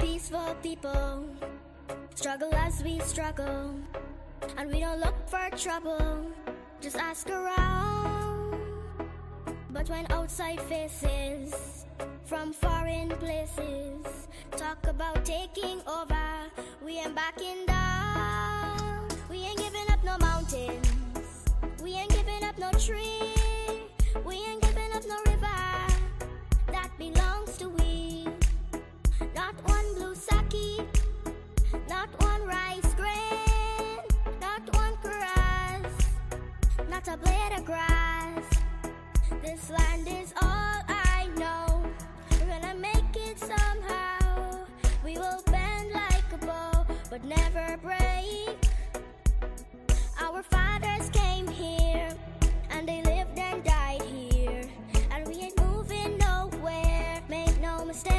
peaceful people struggle as we struggle, and we don't look for trouble, just ask around. But when outside faces from foreign places talk about taking over, we ain't backing down. We ain't giving up no mountains, we ain't giving up no tree, we ain't giving up no river that belongs to we. Not one blue sake, not one rice grain, not one grass, not a blade of grass. This land is all I know. We're gonna make it somehow. We will bend like a bow, but never break. Our fathers came here, and they lived and died here, and we ain't moving nowhere, make no mistake.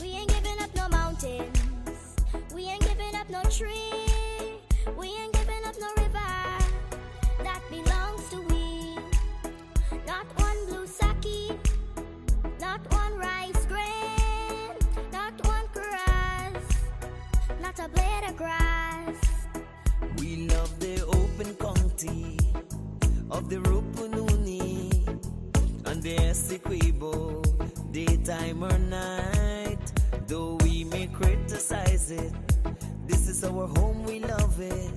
We ain't giving up no mountains, we ain't giving up no tree, we ain't giving up no river that belongs to we. Not one blue sake, not one rice grain, not one grass, not a blade of grass. We love the open county of the Rupununi and the Essequibo, daytime or night. Though we may criticize it, this is our home, we love it,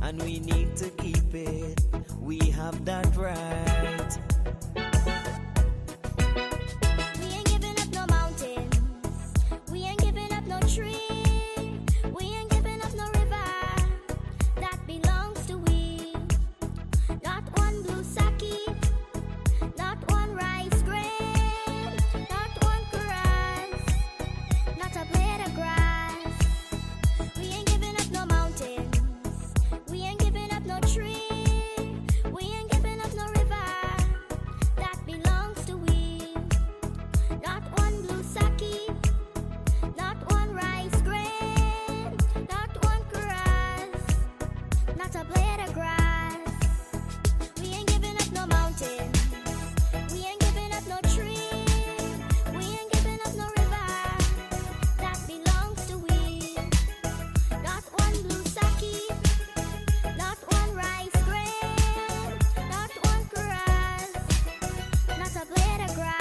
and we need to keep it. We have that right. We ain't giving up no mountains, we ain't giving up no tree, we ain't giving up no river that belongs to we. Not one blue sake, not one rice grain, not one grass, not a blade of grass. We ain't giving up no mountains, we ain't giving up no tree, we ain't giving up no river that belongs to we. Not one blue sake, not one rice grain, not one grass, not a blade of grass. We ain't giving up no mountains, we ain't giving up no tree, we ain't giving up no river that belongs to we. Not one blue sake, not one rice grain, not one grass, not a blade of grass.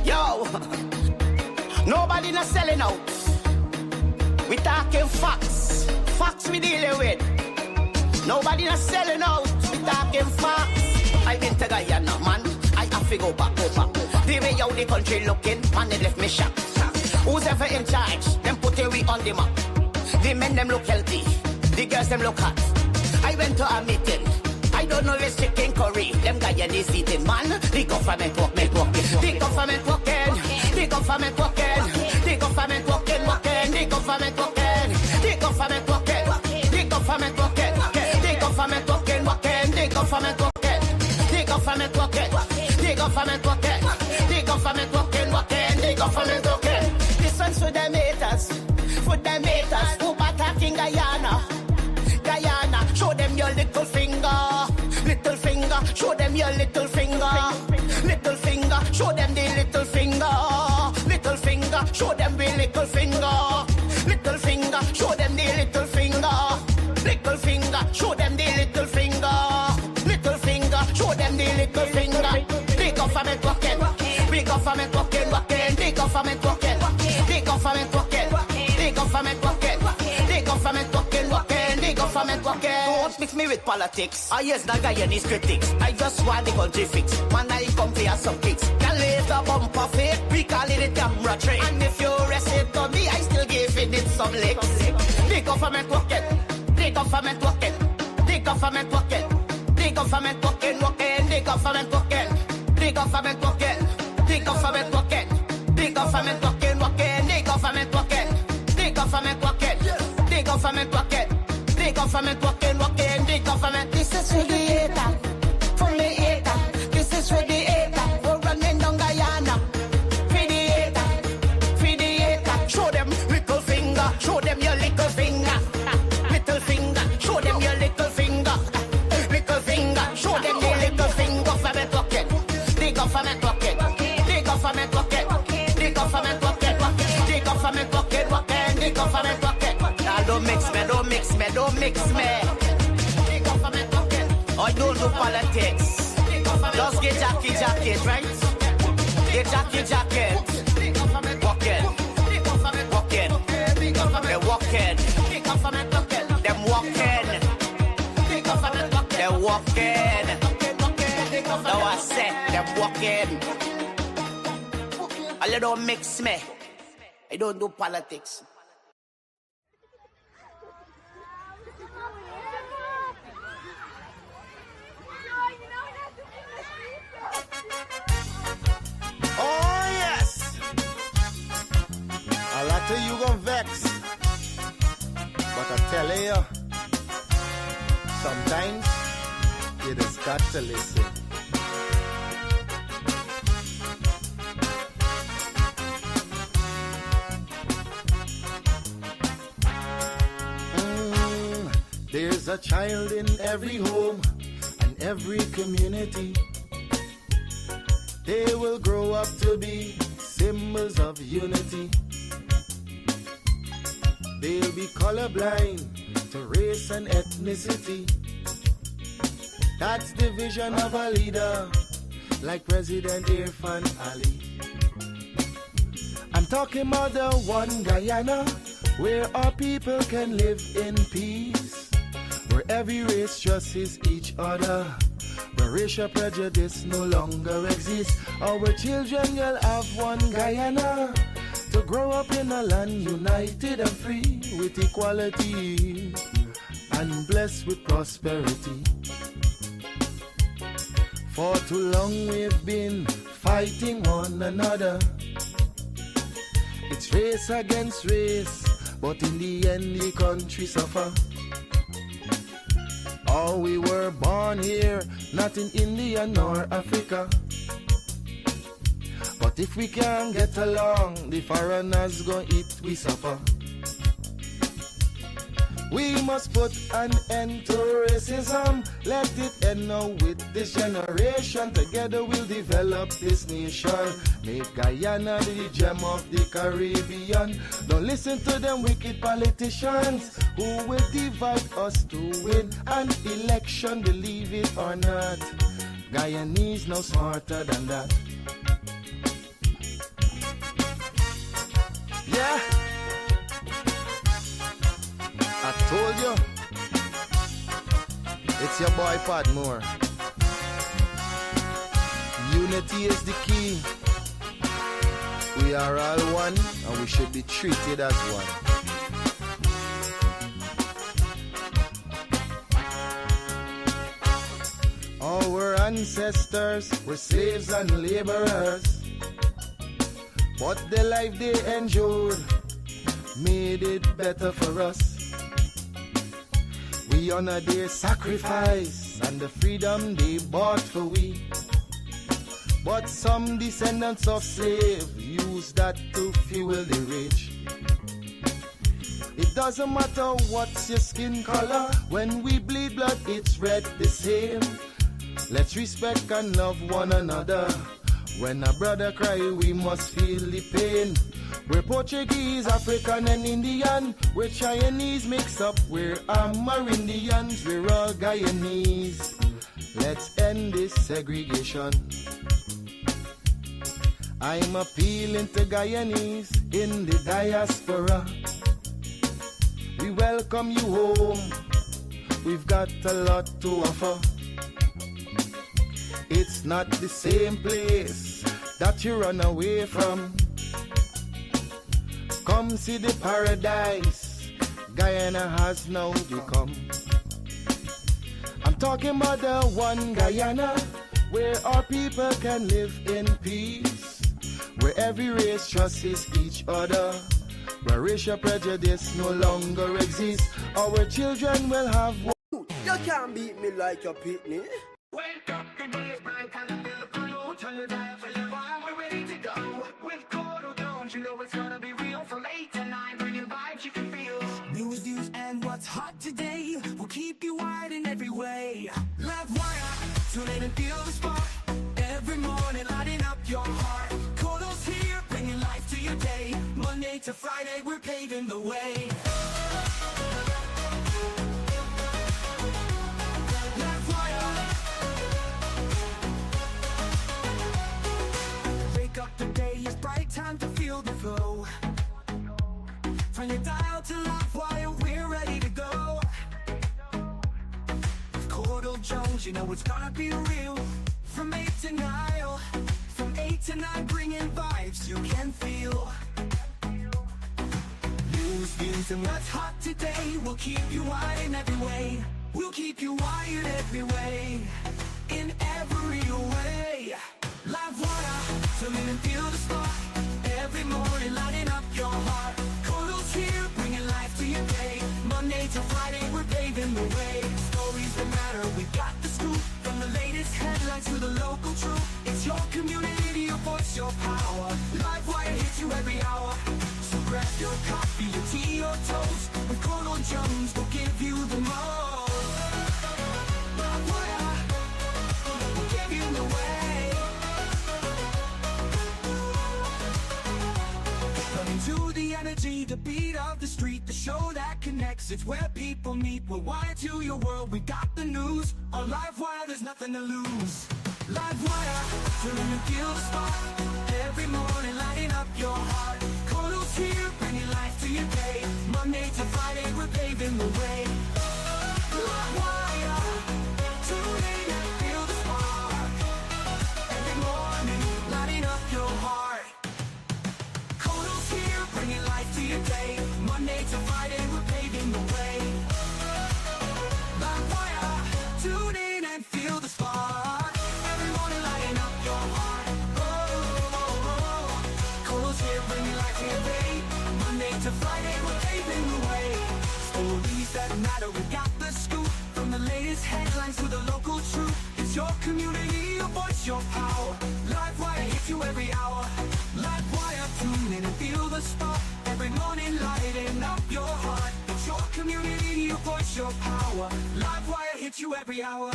Yo, nobody not selling out. We talking facts, facts we dealing with. Nobody not selling out. We talking facts. I been to Guyana, man. I have to go back over. The way how the country looking, man, they left me shocked. Who's ever in charge? Them put we on the map. The men them look healthy, the girls them look hot. I went to a meeting. I don't know where's chicken curry. Them Guyanese eating, man. The government working. The government working. The government working. The government working. The government working. The government working. The government working. The government working. The government working. The government working. The government working. The government working. The government working. This one's for them haters. For them haters who attacking Guyana. Guyana, show them your little finger. Little finger, show them your little finger. Little finger, show them the little finger. Little finger, show them the little finger. Little finger, show them the little finger. Little finger, show them the little finger. Little finger, show them the little finger. The government working, the government working, the government working, the government working, the government working, the government working, the government working. Don't mix me with politics. I yes, the Guyanese critics. I just want the country fixed. Man, I come for some kicks. Can later bumper fake. We call it a camera trick. And if you rest it on me, I still give it some licks. The government working, the government working, the government working, the government working, the government working, the government working, the the government working. The government working. The government working. The government working. The government working. The government working. The government. This is for the hater. For the hater. This is for the hater. We're running down Guyana. For the hater. For the hater. Show them little finger. Show them your little finger. Little finger. Show them your little finger. Little finger. Show them your little finger. Government working. The government working. The government working. The government working. The government working. The government working. Now don't mix me. Don't mix me. Don't mix me. The government working. I don't do politics. Just get jacket, right? Get jacket. Walking. Walking. They're walking. Them walking. They're walking. Now I said them walking. I don't mix me. I don't do politics. Oh yes. A lot of you gon' vex, but I tell you, sometimes you just got to listen. There's a child in every home and every community. They will grow up to be symbols of unity. They'll be colorblind to race and ethnicity. That's the vision of a leader like President Irfan Ali. I'm talking about the one Guyana where our people can live in peace, where every race trusts each other, where racial prejudice no longer exists. Our children will have one Guyana to grow up in a land united and free with equality and blessed with prosperity. For too long we've been fighting one another. It's race against race, but in the end the country suffer. Oh, we were born here, not in India nor Africa. But if we can't get along, the foreigners gon' eat we suffer. We must put an end to racism. Let it end now with this generation. Together we'll develop this nation. Make Guyana the gem of the Caribbean. Don't listen to them wicked politicians who will divide us to win an election. Believe it or not, Guyanese no smarter than that. Yeah, I told you, it's your boy Padmore. Unity is the key. We are all one and we should be treated as one. Our ancestors were slaves and laborers, but the life they endured made it better for us. We honor their sacrifice and the freedom they bought for we. But some descendants of slaves use that to fuel the rich. It doesn't matter what's your skin color, when we bleed blood it's red the same. Let's respect and love one another. When a brother cry we must feel the pain. We're Portuguese, African and Indian. We're Chinese mix up, we're Amerindians. We're all Guyanese. Let's end this segregation. I'm appealing to Guyanese in the diaspora. We welcome you home. We've got a lot to offer. It's not the same place that you run away from. Come see the paradise Guyana has now become. I'm talking about the one Guyana where our people can live in peace, where every race trusts each other, where racial prejudice no longer exists. Our children will have. You can't beat me like your pitney. Wake up, the day is bright, and I feel the glow. Turn your dial for your vibe, we're ready to go. With Courdel Jones, you know it's gonna be real. From 8 to 9, bringing vibes you can feel. News, and what's hot today will keep you wide in every way. Livewire, tune in and feel the spark. Every morning, lighting up your heart. Courdel's here, bringing life to your day. Monday to Friday, we're paving the way. Up the day is bright, time to feel the flow. Turn your dial to Livewire, we're ready to go. With Courdel Jones, you know it's gonna be real. From 8 to 9, from 8 to 9, bringing vibes you can feel. News, views, and what's hot today will keep you wired in every way. We'll keep you wired every way, in every way. Livewire, tune in and feel the spark. Every morning, lighting up your heart. Courdel's here, bringing life to your day. Monday to Friday, we're paving the way. Stories that matter, we got the scoop. From the latest headlines to the local truth. It's your community, your voice, your power. Livewire hits you every hour. So grab your coffee, your tea, or toast. With Courdel Jones, we'll give you the most. Livewire, we'll give you the way. To the energy, the beat of the street, the show that connects, it's where people meet. We're wired to your world, we got the news. On Livewire, there's nothing to lose. Livewire, tune in and feel the spark. Every morning, lighting up your heart. Courdel's here, bringing life to your day. Monday to Friday, we're paving the way. Livewire, tune in and feel the spark. Every morning, lighting up your heart. Bringing life to your day. Monday to Friday, we're paving the way. Livewire, tune in and feel the spark. Every morning, lighting up your heart. Oh, Courdel's here, bringing life to your day. Monday to Friday, we're paving the way. Stories that matter, we got the scoop. From the latest headlines to the local truth. It's your community, your voice, your power. Livewire hits you every hour. Livewire, tune in and feel the spark. Every morning, lighting up your heart. It's your community, your voice, your power. Livewire hits you every hour.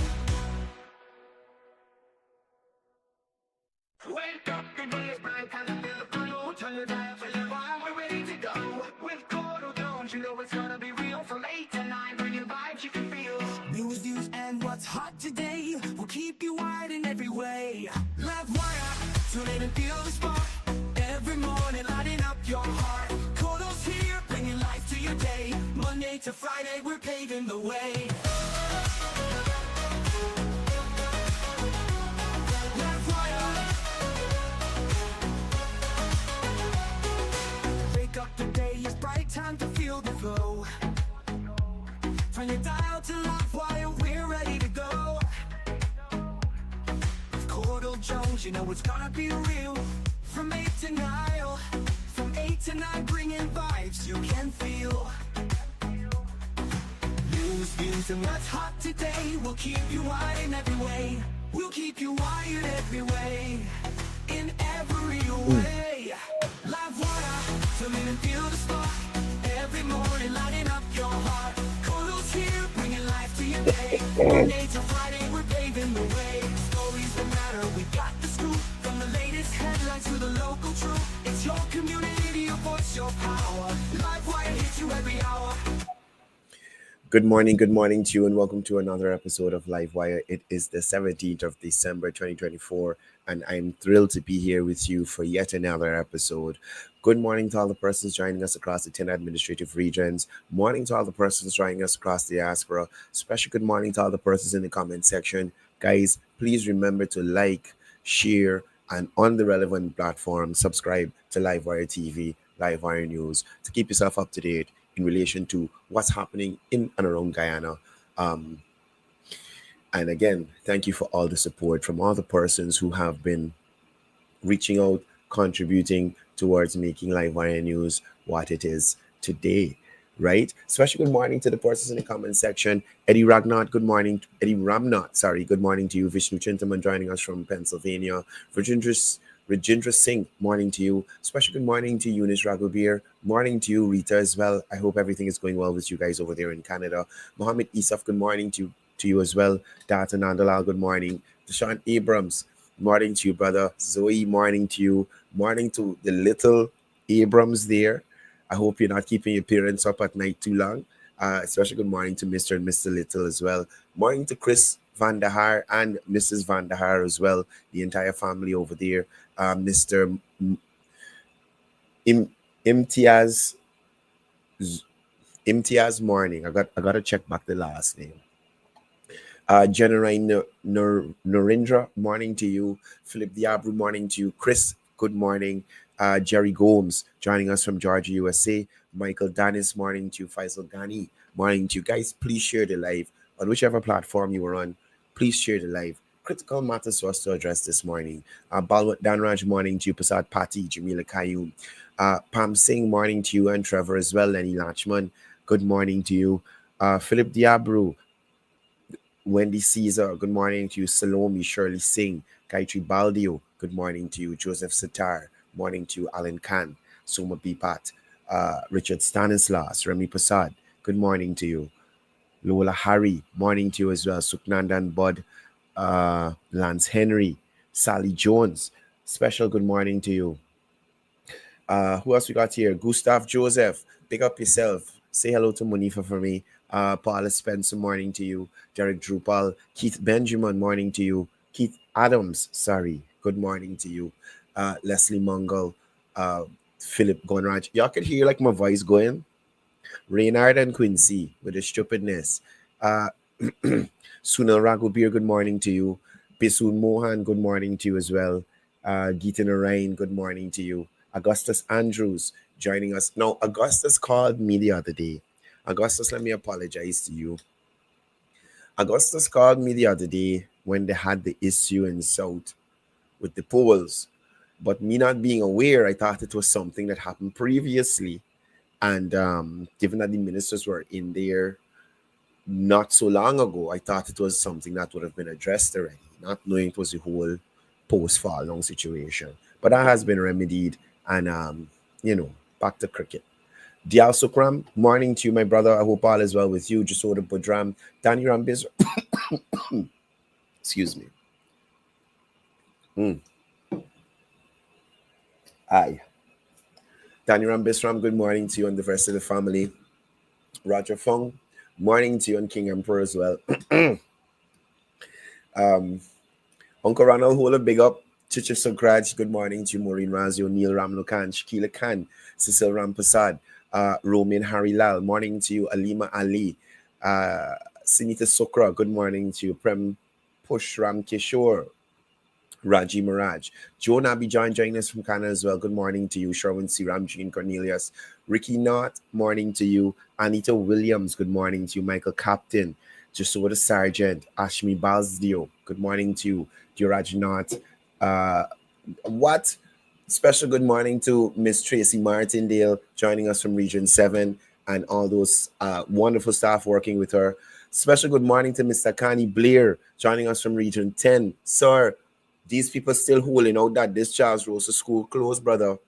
Wake up, the day is bright, and I feel the glow. Turn your dial for your vibe, we're ready to go. With Courdel Jones, you know it's gonna be real. From 8 to 9, bringing vibes you can feel. News, and what's hot today will keep you wide in every way. Livewire, tune in and feel the spark. Every morning, lighting up your heart. Courdel's here, bringing life to your day. Monday to Friday, we're paving the way. Wake up, the day is bright, time to feel the flow. Turn your dial to Livewire, we're ready to go. With Courdel Jones, you know it's gonna be real. From 8 to 9, from 8 to 9, bringing vibes you can feel. News, views, and what's hot today will keep you wired in every way. We'll keep you wired every way, in every way. Livewire, tune in and feel the spark. Every morning, lighting up your heart. Courdel's here, bringing life to your day. Monday to Friday, we're paving the way. Stories that matter, we got the scoop. From the latest headlines to the local truth. It's your community, your voice, your power. Livewire hits you every hour. Good morning to you, and welcome to another episode of Livewire. It is the 17th of December, 2024, and I'm thrilled to be here with you for yet another episode. Good morning to all the persons joining us across the 10 administrative regions. Morning to all the persons joining us across the diaspora. Special good morning to all the persons in the comment section. Guys, please remember to like, share, and on the relevant platform, subscribe to Livewire TV, Livewire News, to keep yourself up to date in relation to what's happening in and around Guyana. And again, thank you for all the support from all the persons who have been reaching out, contributing towards making Livewire News what it is today, right? Special good morning to the persons in the comment section. Eddie Ragnott, good morning. Eddie Ramnott, sorry, good morning to you. Vishnu Chintaman joining us from Pennsylvania. Rajendra Singh, morning to you. Special good morning to Eunice Raghubir. Morning to you, Rita, as well. I hope everything is going well with you guys over there in Canada. Mohammed Isaf, good morning to you as well. Data Nandalal, good morning. Deshaun Abrams, morning to you, brother. Zoe, morning to you. Morning to the little Abrams there. I hope you're not keeping your parents up at night too long. Especially good morning to Mr. and Mr. Little as well. Morning to Chris Van der Haar and Mrs. Van der Haar as well. The entire family over there. Mr. Imtiaz morning. I got to check back the last name. General Narendra, morning to you. Philip Diabru, morning to you. Chris, good morning. Jerry Gomes, joining us from Georgia, USA. Michael Danis, morning to you. Faisal Ghani, morning to you. Guys, please share the live on whichever platform you are on. Please share the live. Critical matters for us to address this morning. Balwant Danraj, morning to you. Prasad Pati, Jamila Kayum. Pam Singh, morning to you. And Trevor as well. Lenny Lachman, good morning to you. Philip Diabru, Wendy Caesar, good morning to you. Salome, Shirley Singh, Gayatri Baldio, good morning to you. Joseph Sitar, morning to you. Alan Khan, Soma Bipat, Richard Stanislas, Remy Prasad, good morning to you. Lola Hari, morning to you as well. Suknandan Bud, Lance Henry, Sally Jones, special good morning to you. Who else we got here? Gustav Joseph, pick up yourself. Say hello to Monifa for me. Paula Spencer, morning to you. Derek Drupal, Keith Benjamin, morning to you. Keith Adams, sorry, good morning to you. Leslie Mungle, Philip Gonraj. Y'all could hear like my voice going. Reynard and Quincy with the stupidness. Sunil Raghubir, good morning to you. Bisun Mohan, good morning to you as well. Geeta Narain, good morning to you. Augustus Andrews joining us. Now, Augustus called me the other day. Augustus, let me apologize to you. Augustus called me the other day when they had the issue in South with the polls. But me not being aware, I thought it was something that happened previously. And given that the ministers were in there not so long ago, I thought it was something that would have been addressed already, not knowing it was the whole post-fall long situation. But that has been remedied, and back to cricket. Dial Sukram, morning to you, my brother. I hope all is well with you. Jasoda Budram, Danny Rambiz. Excuse me. Aye. Danny Rambisram, good morning to you and the rest of the family. Roger Fong, morning to you and King Emperor as well. Uncle Ronald, hold a big up. Chicha Sokraj, good morning to you. Maureen Razio, Neil Ramlokan, Shakila Khan, Cecil Rampasad, Roman Harry Lal, morning to you. Alima Ali, Sinita Sokra, good morning to you. Prem Pushram Kishore, Raji Miraj, Joe Nabijan joining us from Canada as well. Good morning to you. Sherwin Siram, Jean Cornelius, Ricky Knott, morning to you. Anita Williams, good morning to you. Michael Captain, Jasoda Sargent, Ashmi Balsdio, good morning to you. Duraj Knott, what? Special good morning to Miss Tracy Martindale joining us from Region 7 and all those wonderful staff working with her. Special good morning to Mr. Kani Blair joining us from Region 10. Sir, these people still holding out that this Charles Rosa school closed, brother.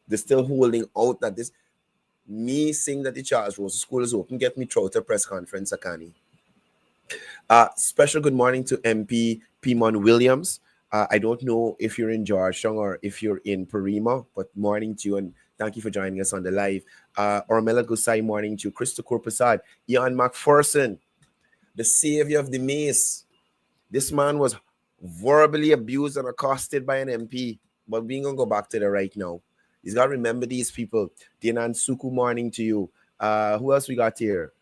They're still holding out that this. Me saying that the Charles Rosa school is open, get me through to press conference, Akani. Special good morning to MP Pimon Williams. I don't know if you're in Georgetown or if you're in Parima, but morning to you and thank you for joining us on the live. Ormela Gusai, morning to you. Christopher Prasad, Ian McPherson, the savior of the mace. This man was verbally abused and accosted by an MP, but we're going to go back to the right now. He's got to remember these people. Dinan Suku, morning to you. Who else we got here?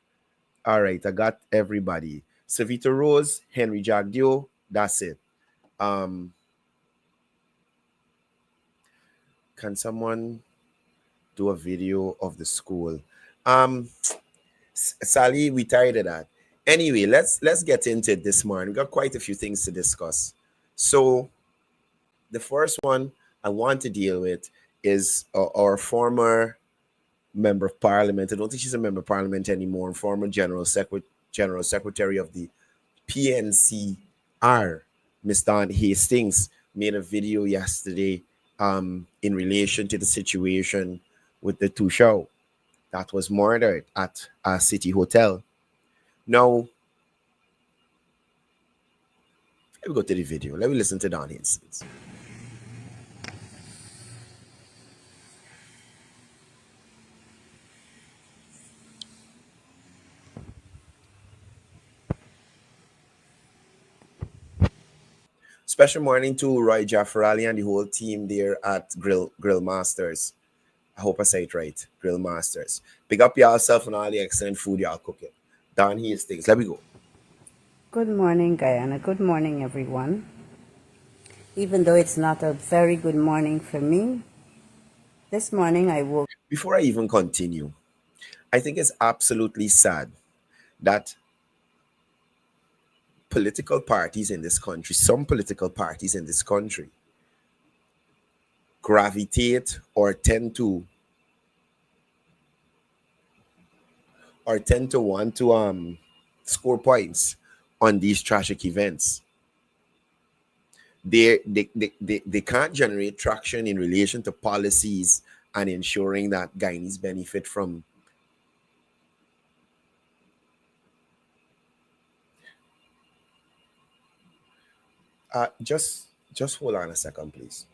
All right, I got everybody. Savita Rose, Henry Jagdio, that's it. Can someone do a video of the school? Sally, we tired of that. Anyway, let's get into it this morning. We got quite a few things to discuss. So the first one, I want to deal with is our former member of parliament. I don't think she's a member of parliament anymore. Former general secretary of the PNCR, Miss Dawn Hastings, made a video yesterday in relation to the situation with the two show that was murdered at a city hotel. Now, let me go to the video. Let me listen to Dawn Hastings. Special morning to Roy Jaffarali and the whole team there at Grill Masters. I hope I say it right. Grill Masters. Pick up yourself and all the excellent food y'all cooking. Don Hastings. Let me go. Good morning, Guyana. Good morning, everyone. Even though it's not a very good morning for me, this morning I woke. Before I even continue, I think it's absolutely sad that political parties in this country, some political parties in this country, gravitate or tend to want to score points on these tragic events. They can't generate traction in relation to policies and ensuring that Guyanese benefit from just hold on a second, please.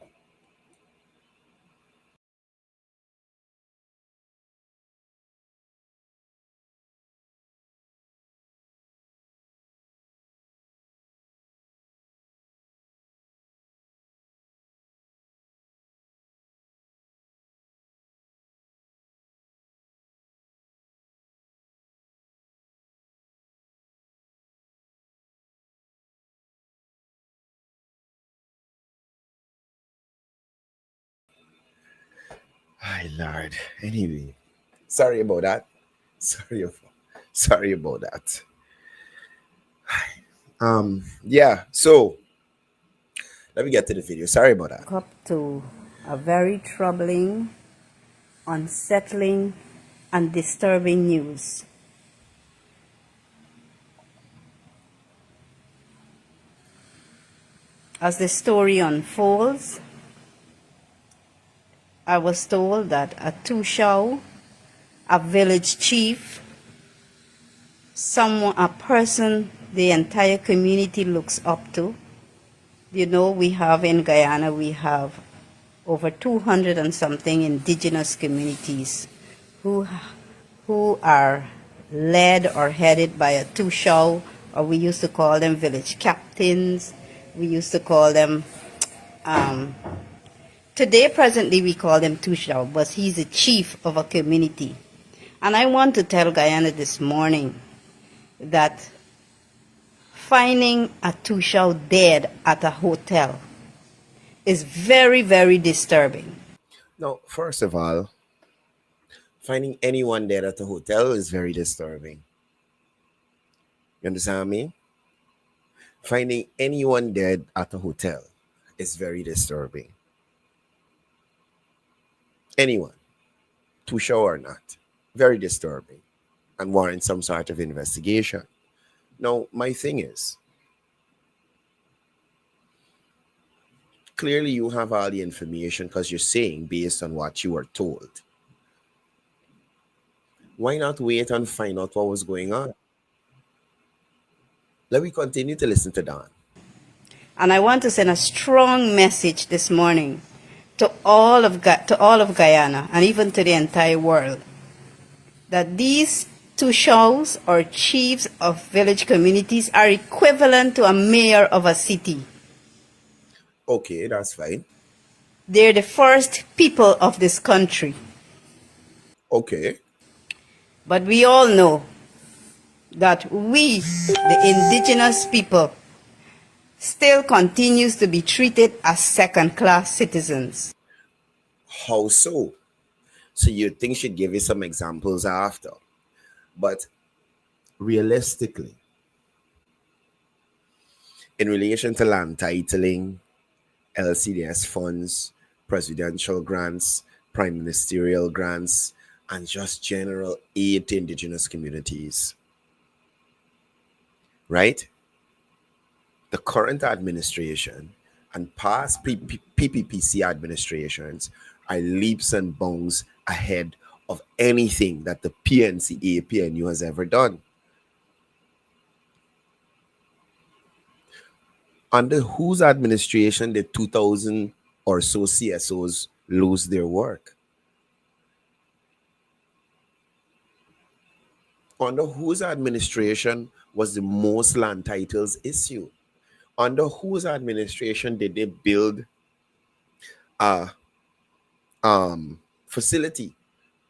Hi Lord. Anyway, sorry about that. Sorry about that. Yeah, so let me get to the video. Sorry about that. Up to a very troubling, unsettling, and disturbing news. As the story unfolds, I was told that a Tushao, a village chief, a person the entire community looks up to. You know, we have in Guyana, we have over 200 and something indigenous communities who are led or headed by a Tushao, or we used to call them village captains. We used to call them, today presently we call them Tushao, but he's a chief of a community. And I want to tell Guyana this morning that finding a Tushao dead at a hotel is very, very disturbing. Now, first of all, finding anyone dead at a hotel is very disturbing. You understand me? Finding anyone dead at a hotel is very disturbing. Anyone, to show or not, very disturbing and warrants some sort of investigation. Now, my thing is, clearly you have all the information because you're saying based on what you were told. Why not wait and find out what was going on? Let me continue to listen to Don. And I want to send a strong message this morning to all of Guyana and even to the entire world that these Tushos or chiefs of village communities are equivalent to a mayor of a city. Okay, that's fine. They're the first people of this country. Okay. But we all know that we, the indigenous people, still continues to be treated as second-class citizens. How so? So you think she'd give you some examples after. But realistically, in relation to land titling, LCDS funds, presidential grants, prime ministerial grants, and just general aid to indigenous communities. Right? The current administration and past PPPC administrations are leaps and bounds ahead of anything that the PNC APNU has ever done. Under whose administration did 2,000 or so CSOs lose their work? Under whose administration was the most land titles issued? Under whose administration did they build a facility,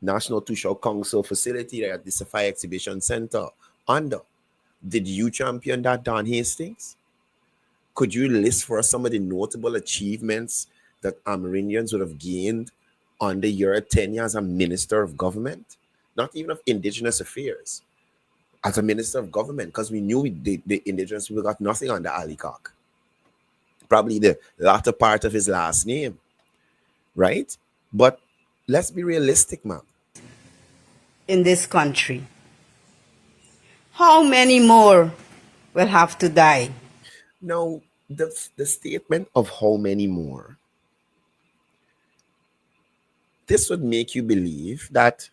National Tushaw Council facility at the Sapphire Exhibition Center? Under. Did you champion that, Don Hastings? Could you list for us some of the notable achievements that Amerindians would have gained under your tenure as a minister of government? Not even of indigenous affairs, as a minister of government, because we knew the indigenous people got nothing under Ali Cock. Probably the latter part of his last name, right? But let's be realistic, ma'am. in this country. How many more will have to die? Now, the statement of how many more, this would make you believe that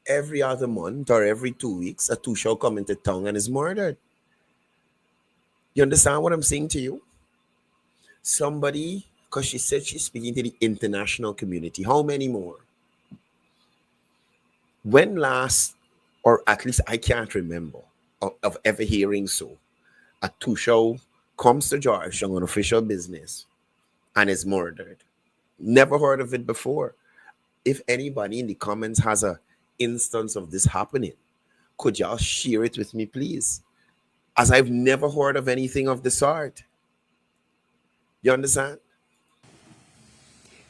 every other month or every 2 weeks, a Tushaw come into town and is murdered. You understand what I'm saying to you? Somebody, because she said she's speaking to the international community. How many more? When last, or at least I can't remember of ever hearing so, a Tushaw comes to Georgetown on official business and is murdered. Never heard of it before. If anybody in the comments has a instance of this happening, could y'all share it with me, please? As I've never heard of anything of the sort. You understand?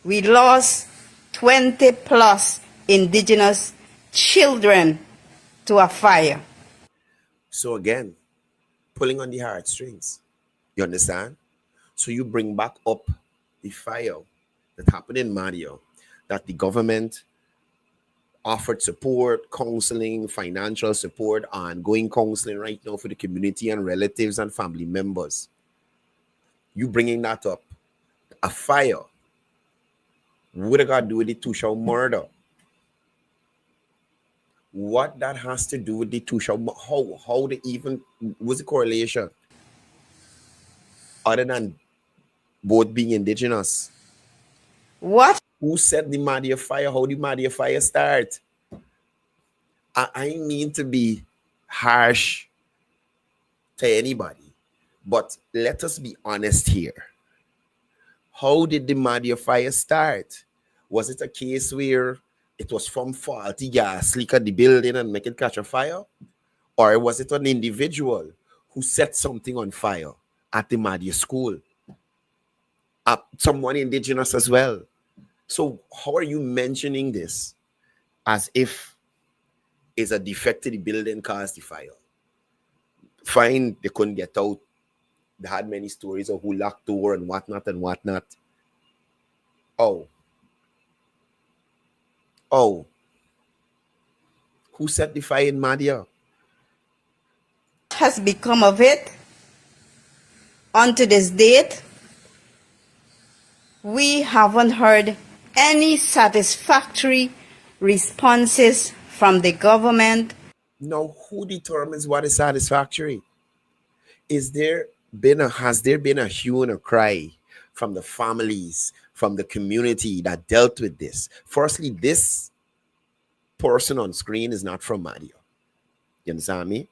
We lost 20 plus indigenous children to a fire. So again, pulling on the heartstrings. You understand? So you bring back up the fire that happened in Mario, that the government offered support, counseling, financial support, ongoing counseling right now for the community and relatives and family members. You bringing that up. A fire. What it got to do with the Tushaw murder? What that has to do with the Tushaw? How they even, what's the correlation? Other than both being indigenous. What? Who set the Madia fire? How did Madia fire start? I mean to be harsh to anybody, but let us be honest here. How did the Madia fire start? Was it a case where it was from faulty gas leak at the building and make it catch a fire? Or was it an individual who set something on fire at the Madia school? Someone indigenous as well. So how are you mentioning this as if it's a defect to the building caused the fire? Fine, they couldn't get out. They had many stories of who locked door and whatnot and whatnot. Oh. Who set the fire in Madia? Has become of it? Unto this date, we haven't heard any satisfactory responses from the government. Now, who determines what is satisfactory? Has there been a hue and a cry from the families, from the community that dealt with this? Firstly, this person on screen is not from Madia. You understand me?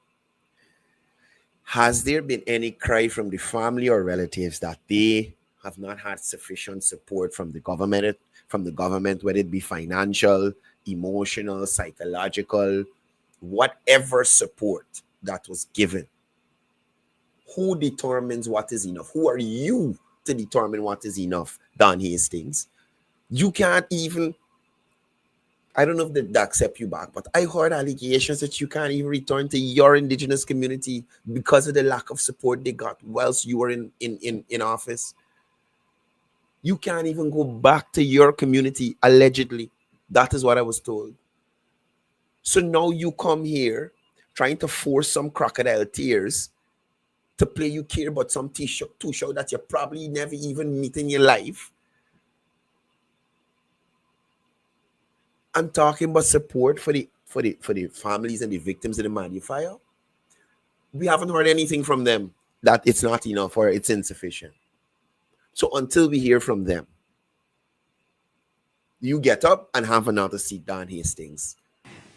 Has there been any cry from the family or relatives that they have not had sufficient support from the government, whether it be financial, emotional, psychological, whatever support that was given? Who determines what is enough? Who are you to determine what is enough, Don Hastings? You can't even, I don't know if they accept you back, but I heard allegations that you can't even return to your indigenous community because of the lack of support they got whilst you were in office. You can't even go back to your community, allegedly. That is what I was told. So now you come here trying to force some crocodile tears to play you care about some two show that you probably never even meet in your life. I'm talking about support for the families and the victims of the Madi fire. We haven't heard anything from them that it's not enough or it's insufficient. So until we hear from them, you get up and have another seat down Hastings.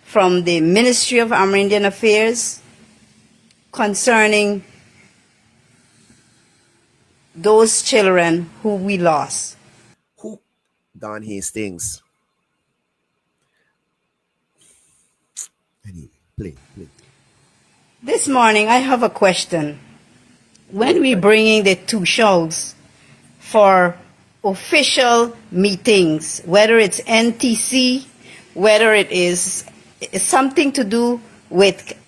From the Ministry of Amerindian Affairs concerning those children who we lost. Who? Don Hastings. Anyway, play. This morning, I have a question. When we bringing the two shows for official meetings, whether it's NTC, whether it is something to do with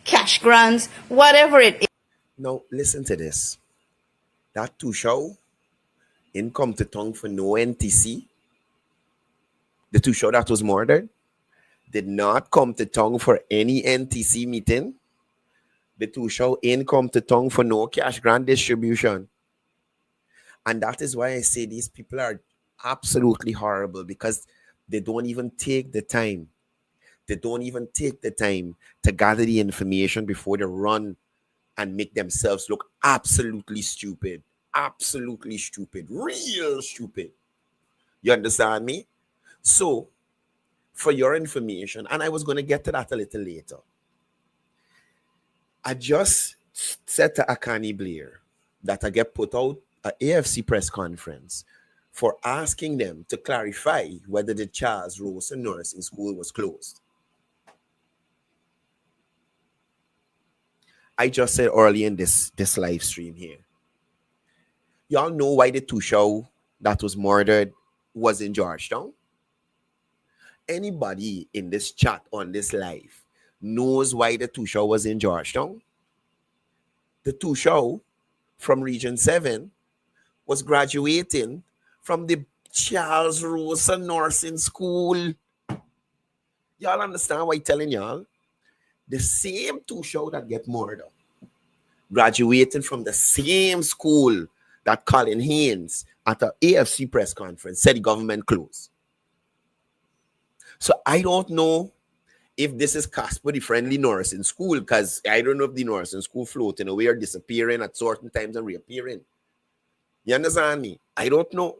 cash grants, whatever it is. Now, listen to this. That two show, income to tongue for no NTC, the two show that was murdered, did not come to tongue for any NTC meeting. The two show income to tongue for no cash grant distribution. And that is why I say these people are absolutely horrible, because they don't even take the time. They don't even take the time to gather the information before they run and make themselves look absolutely stupid. Absolutely stupid. Real stupid. You understand me? So, for your information, and I was going to get to that a little later, I just said to Akani Blair that I get put out an AFC press conference for asking them to clarify whether the Charles Rosa Nursing School was closed. I just said early in this live stream here, y'all know why the Tushaw that was murdered was in Georgetown? Anybody in this chat on this live knows why the Tushaw was in Georgetown? The Tushaw from Region 7 was graduating from the Charles Rosa Nursing School. Y'all understand why I'm telling y'all? The same Tushaw that get murdered, graduating from the same school that Colin Haynes at the AFC press conference said the government closed. So I don't know if this is Casper the Friendly Nursing School, because I don't know if the nursing school floating away or disappearing at certain times and reappearing. You understand me? I don't know.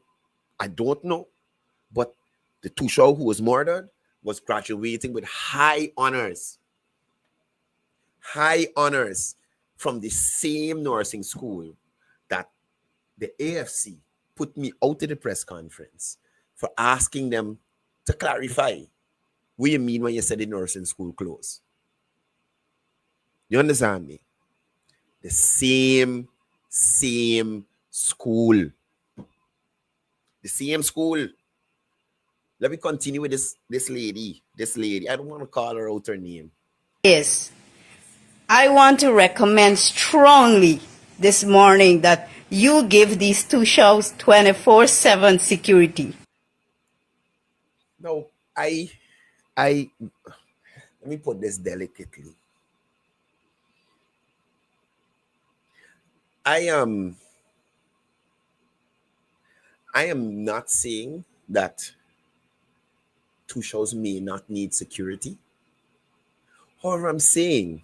But the Tushaw who was murdered was graduating with high honors. High honors from the same nursing school that the AFC put me out of the press conference for asking them to clarify what you mean when you said the nursing school closed. You understand me? The same school. The same school. Let me continue with this lady. I don't want to call her out her name. Yes. I want to recommend strongly this morning that you give these two shows 24/7 security. No, I let me put this delicately. I am not saying that two shows may not need security. However, I'm saying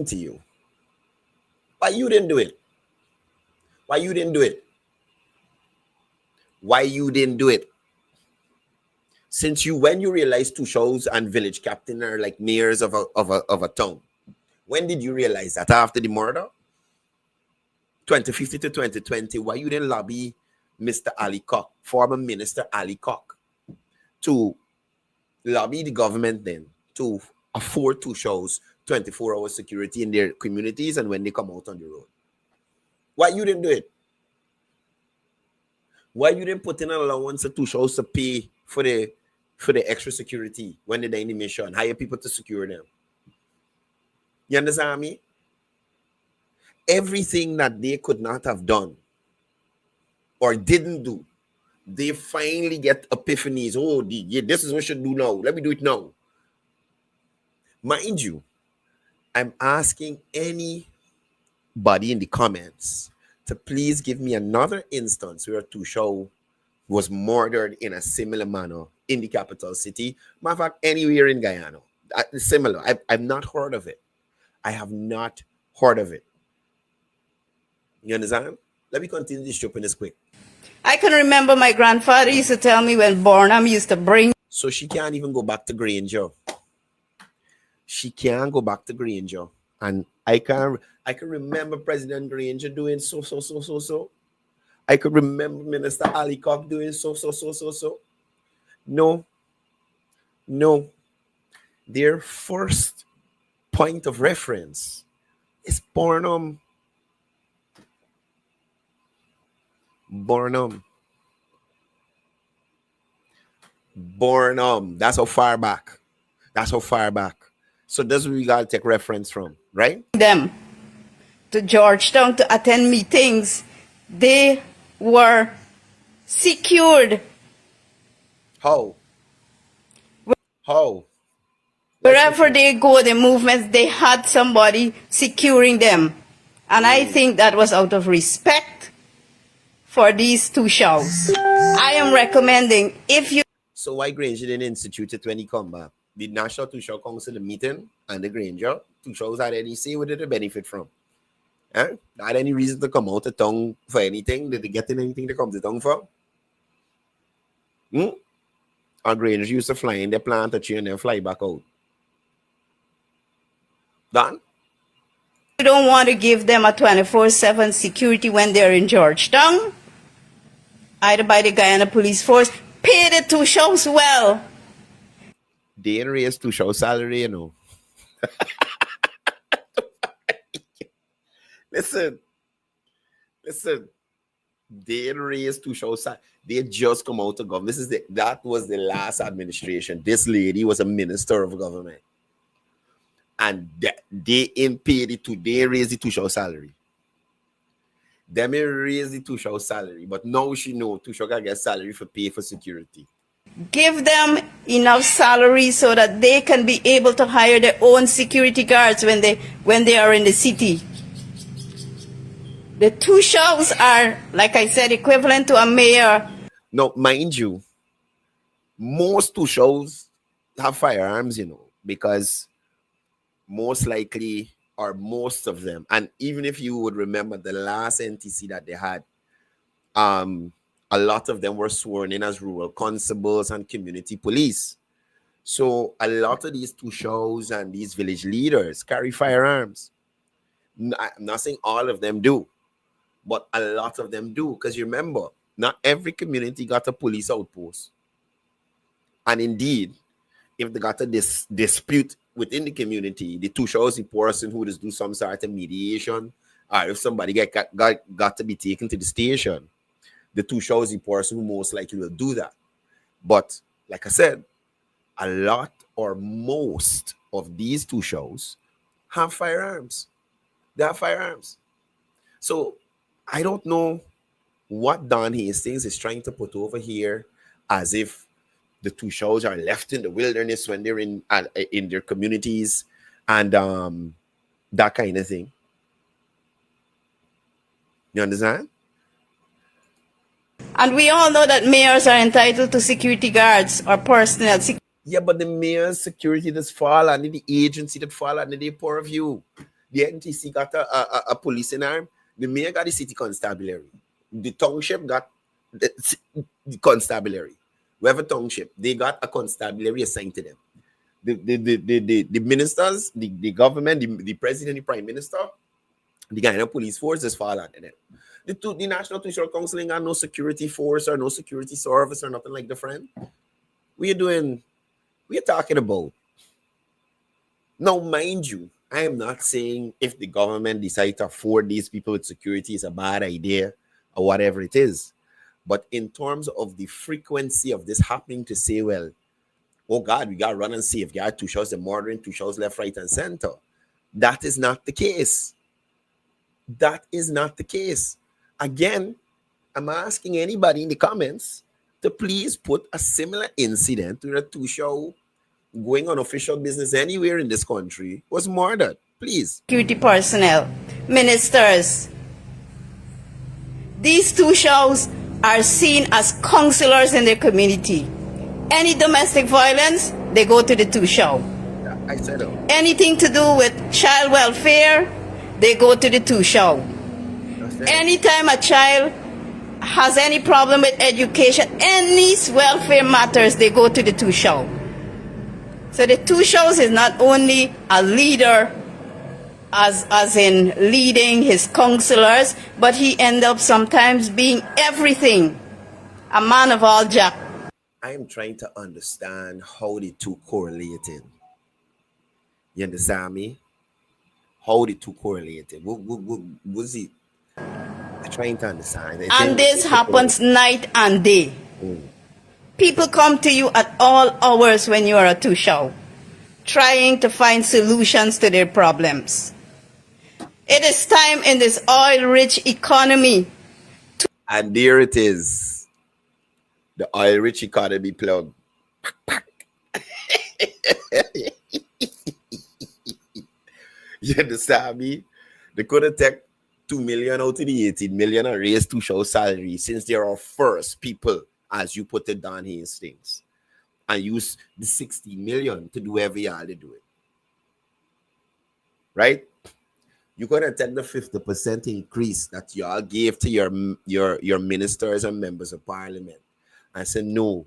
to you, why you didn't do it? Why you didn't do it? Since when you realized two shows and village captain are like mayors of a town, when did you realize that? After the murder? 2050 to 2020, why you didn't lobby Mr. Ali Cock, former Minister Ali Cock, to lobby the government then to afford two shows 24-hour security in their communities and when they come out on the road? Why you didn't do it? Why you didn't put in an allowance of two shows to pay for the extra security when they're in the mission, hire people to secure them? You understand me? everything that they could not have done or didn't do, they finally get epiphanies. Oh, this is what we should do now. Let me do it now. Mind you, I'm asking anybody in the comments to please give me another instance where Tushau was murdered in a similar manner in the capital city. Matter of fact, anywhere in Guyana. Similar. I've not heard of it. I have not heard of it. You understand? Let me continue this shopping this quick. I can remember my grandfather used to tell me when Barnum used to bring. So she can't even go back to Granger. She can't go back to Granger. And I can remember President Granger doing so. I could remember Minister Ali Cobb doing so. No. Their first point of reference is Barnum. That's how far back. So that's where we gotta take reference from, right? Them to Georgetown to attend meetings. They were secured. How? Wherever they go, the movements, they had somebody securing them. And I think that was out of respect for these two shows. I am recommending, if you... So why Granger didn't institute it when he come back? The National Two-Show Council, the meeting, and the Granger, two shows had any say what did they benefit from? Had any reason to come out of town for anything? Did they get in anything to come to town for? Or Granger used to fly in their plant at you and then fly back out. Done? You don't want to give them a 24/7 security when they're in Georgetown, either by the Guyana Police Force. Pay the two shows well. They didn't raise two show salary, you know. Listen. They didn't raise two show salary. They just come out of government. That was the last administration. This lady was a minister of government. And they ain't paid it to, they raised the two-show salary. They may raise the two-show salary, but now she know two-show can get salary for pay for security. Give them enough salary so that they can be able to hire their own security guards when they are in the city. The two shows are, like I said, equivalent to a mayor. No, mind you, most two shows have firearms, you know, because most likely, or most of them, and even if you would remember the last NTC that they had, a lot of them were sworn in as rural constables and community police. So a lot of these two shows and these village leaders carry firearms. I'm not saying all of them do, but a lot of them do. Because you remember, not every community got a police outpost. And indeed, if they got a dispute within the community, the two shows the person who does do some sort of mediation, or if somebody got to be taken to the station, the two shows the person who most likely will do that. But like I said, a lot or most of these two shows have firearms. They have firearms. So I don't know what Don Hastings is trying to put over here as if the two shows are left in the wilderness when they're in their communities and that kind of thing. You understand? And we all know that mayors are entitled to security guards or personnel. Yeah, but the mayor's security does fall under the agency that fall under the purview. The NTC got a policing arm. The mayor got the city constabulary. The township got the constabulary. Whoever township, they got a constabulary assigned to them. The ministers, the government, the president, the prime minister, the Guyana police force just fall under them. The National Two-Show Council ain't got no security force or no security service or nothing like that, friend. What are you talking about? Now, mind you, I am not saying if the government decides to afford these people with security is a bad idea or whatever it is. But in terms of the frequency of this happening, to say, well, oh God, we got to run and safeguard two shows, the murdering two shows left, right, and center. That is not the case. That is not the case. Again, I'm asking anybody in the comments to please put a similar incident with a two-show going on official business anywhere in this country was murdered. Please. Security personnel, ministers. These two shows are seen as counselors in their community. Any domestic violence, they go to the two show. I said it. Anything to do with child welfare, they go to the two show. Anytime a child has any problem with education, any welfare matters, they go to the two show. So the two shows is not only a leader as in leading his counselors, but he end up sometimes being everything, a man of all jack. I am trying to understand how the two correlated. You understand me? How the two correlated. What was it? I'm trying to understand. And this happens night and day. People come to you at all hours when you are a two show, trying to find solutions to their problems. It is time in this oil-rich economy. And there it is. The oil-rich economy plug. You understand me? They could have taken 2 million out of the 18 million and raised two show salary since they are first people, as you put it down here, things, and use the 60 million to do every year they do it. Right? You could have taken the 50% increase that y'all gave to your ministers and members of parliament and said, no,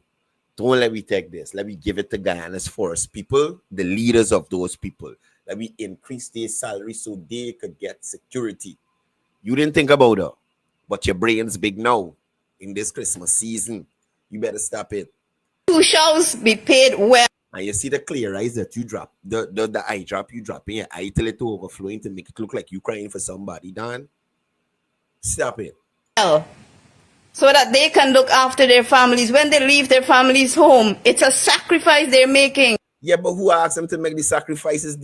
don't let me take this. Let me give it to Guyana's first people, the leaders of those people. Let me increase their salary so they could get security. You didn't think about it, but your brain's big now in this Christmas season. You better stop it. Two shows be paid well. And you see the clear eyes that you drop, the eye drop you drop in your eye till it overflowing to make it look like you crying for somebody, Dan. Stop it. So that they can look after their families when they leave their families home. It's a sacrifice they're making. Yeah, but who asked them to make the sacrifices?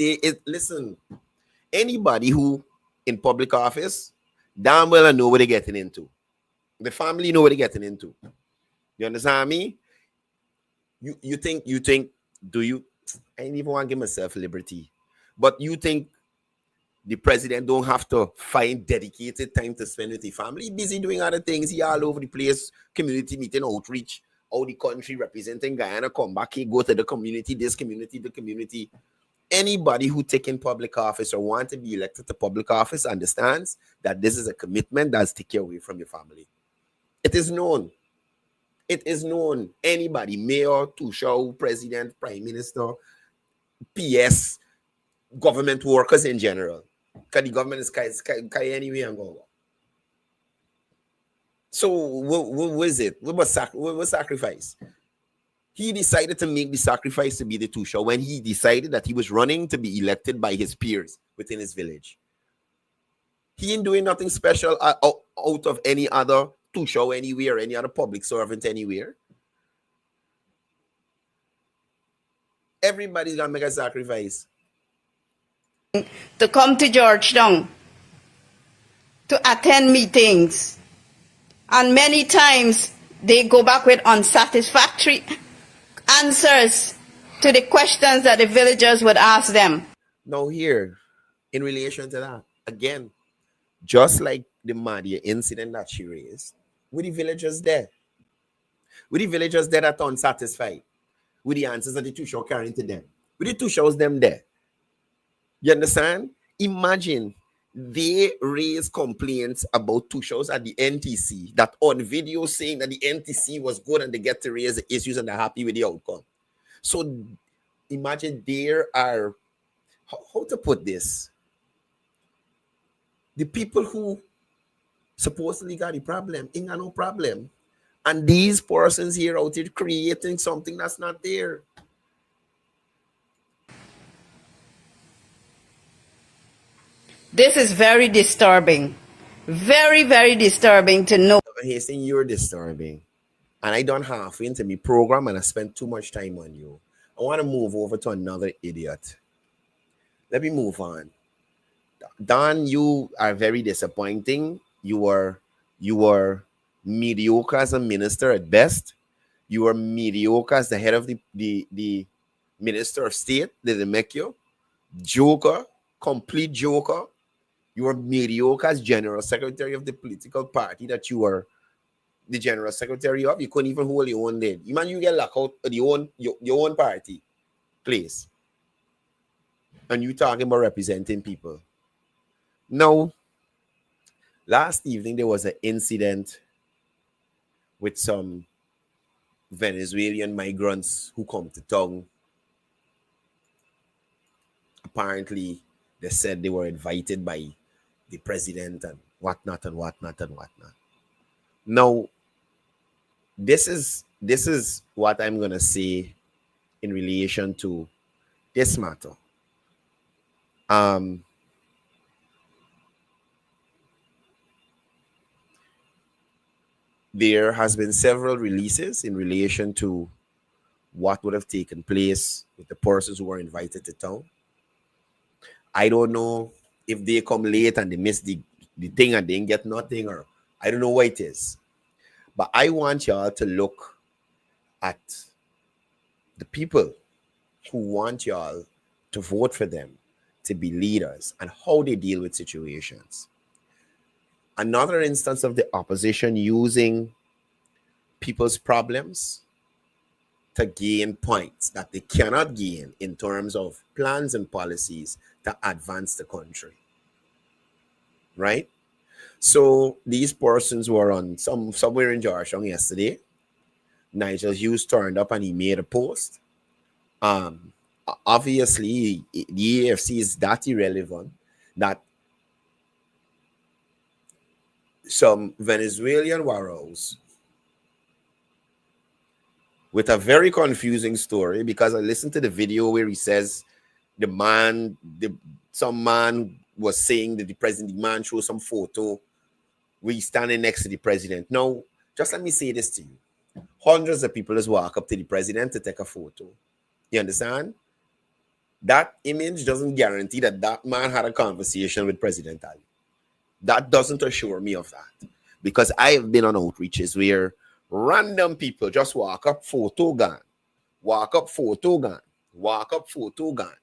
Listen, anybody who in public office, damn well know what they're getting into. The family know what they're getting into. You understand me? You think, do you? I ain't even want to give myself liberty. But you think the president don't have to find dedicated time to spend with the family? He busy doing other things. He all over the place, community meeting, outreach, all the country representing Guyana, come back here, go to the community, this community, the community. Anybody who taking public office or want to be elected to public office understands that this is a commitment that's taken away from your family. It is known. It is known. Anybody, mayor, two-show, president, prime minister, PS, government workers in general. Because the government is anyway and go. So what is it? What was sacrifice? He decided to make the sacrifice to be the two-show when he decided that he was running to be elected by his peers within his village. He ain't doing nothing special out of any other two-show anywhere, any other public servant anywhere. Everybody's gonna make a sacrifice. To come to Georgetown, to attend meetings. And many times they go back with unsatisfactory answers to the questions that the villagers would ask them. Now here, in relation to that, again, just like the Madia incident that she raised, with the villagers there. With the villagers there that are unsatisfied with the answers that the two shows carrying to them. With the two shows them there. You understand? Imagine they raise complaints about two shows at the NTC that on video saying that the NTC was good and they get to raise the issues and they're happy with the outcome. So imagine there are, how to put this? The people who supposedly got the problem ain't got no problem. And these persons here out here creating something that's not there. This is very disturbing. Very, very disturbing to know. He's saying you're disturbing. And I done half into my program and I spent too much time on you. I want to move over to another idiot. Let me move on. Don, you are very disappointing. You are mediocre as a minister at best. You are mediocre as the head of the minister of state. Did they make you? Joker, complete joker. You are mediocre as general secretary of the political party that you are the general secretary of. You couldn't even hold your own lid. You man, you get locked out of your own party, please. And you talking about representing people. No. Last evening there was an incident with some Venezuelan migrants who come to town. Apparently, they said they were invited by the president and whatnot and whatnot and whatnot. Now, this is what I'm gonna say in relation to this matter. There has been several releases in relation to what would have taken place with the persons who were invited to town. I don't know if they come late and they miss the thing and they didn't get nothing, or I don't know what it is. But I want y'all to look at the people who want y'all to vote for them to be leaders and how they deal with situations. Another instance of the opposition using people's problems to gain points that they cannot gain in terms of plans and policies to advance the country. Right? So these persons were on somewhere in Georgetown yesterday. Nigel Hughes turned up and he made a post. Obviously, the AFC is that irrelevant that some Venezuelan warriors with a very confusing story, because I listened to the video where he says some man was saying that the man showed some photo where he's standing next to the president. Now, just let me say this to you. Hundreds of people just walk up to the president to take a photo. You understand? That image doesn't guarantee that man had a conversation with President Ali. That doesn't assure me of that. Because I have been on outreaches where random people just walk up, photo gone. Walk up, photo gone. Walk up, photo gone.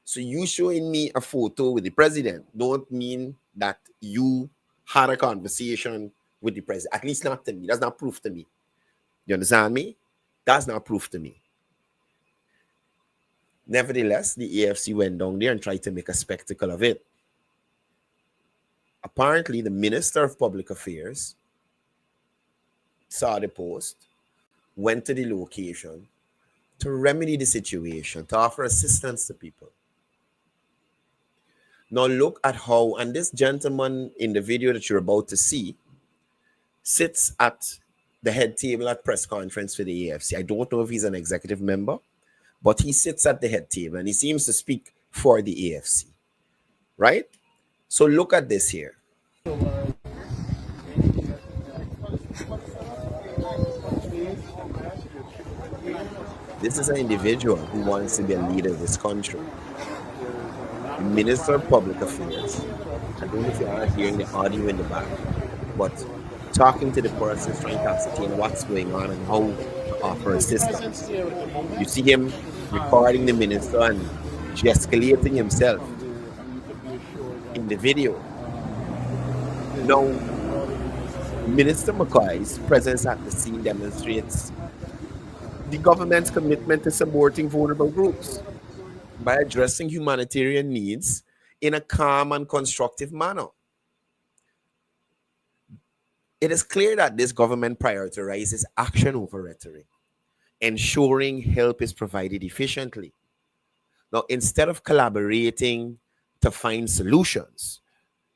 So you showing me a photo with the president don't mean that you had a conversation with the president. At least not to me. That's not proof to me. You understand me? That's not proof to me. Nevertheless, the AFC went down there and tried to make a spectacle of it. Apparently, the Minister of Public Affairs saw the post, went to the location to remedy the situation, to offer assistance to people. Now look at how, and this gentleman in the video that you're about to see sits at the head table at press conference for the AFC. I don't know if he's an executive member, but he sits at the head table and he seems to speak for the AFC, right? So look at this here. This is an individual who wants to be a leader of this country. The Minister of Public Affairs. I don't know if you are hearing the audio in the back, but talking to the person trying to ascertain what's going on and how to offer assistance. You see him recording the minister and gesticulating himself in the video. Now, Minister McCoy's presence at the scene demonstrates the government's commitment to supporting vulnerable groups by addressing humanitarian needs in a calm and constructive manner. It is clear that this government prioritizes action over rhetoric, ensuring help is provided efficiently. Now, instead of collaborating to find solutions,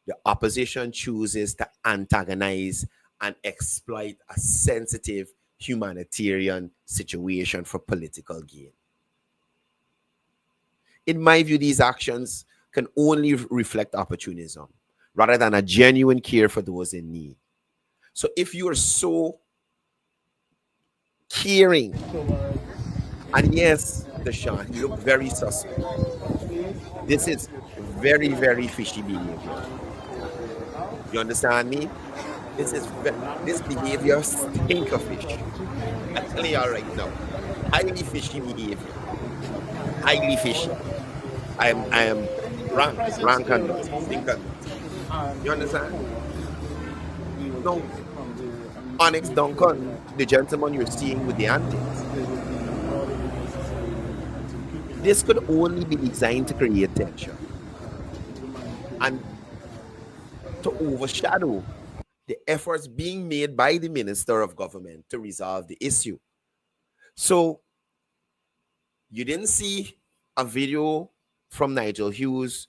the opposition chooses to antagonize and exploit a sensitive humanitarian situation for political gain. In my view, these actions can only reflect opportunism rather than a genuine care for those in need. So if you are so caring, and yes, to Sean, he looked very suspect. This is very, very fishy behavior. You understand me? This behavior stink of fish. I'm telling y'all right now. Highly fishy behavior. Highly fishy. I am rank and not stink and not. You understand? No. Onyx Duncan, the gentleman you're seeing with the antics. This could only be designed to create tension and to overshadow the efforts being made by the Minister of Government to resolve the issue. So, you didn't see a video from Nigel Hughes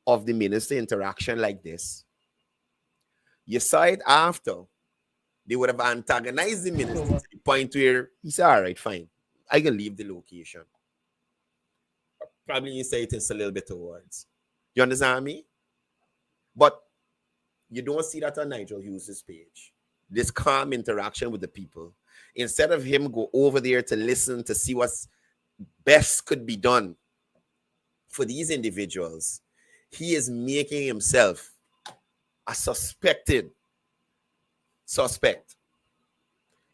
of the minister interaction like this. You saw it after. They would have antagonized the minister to the point where he said, all right, fine, I can leave the location. Probably you say it in a little bit of words. You understand me? But you don't see that on Nigel Hughes' page. This calm interaction with the people. Instead of him go over there to listen, to see what's best could be done for these individuals, he is making himself a suspect.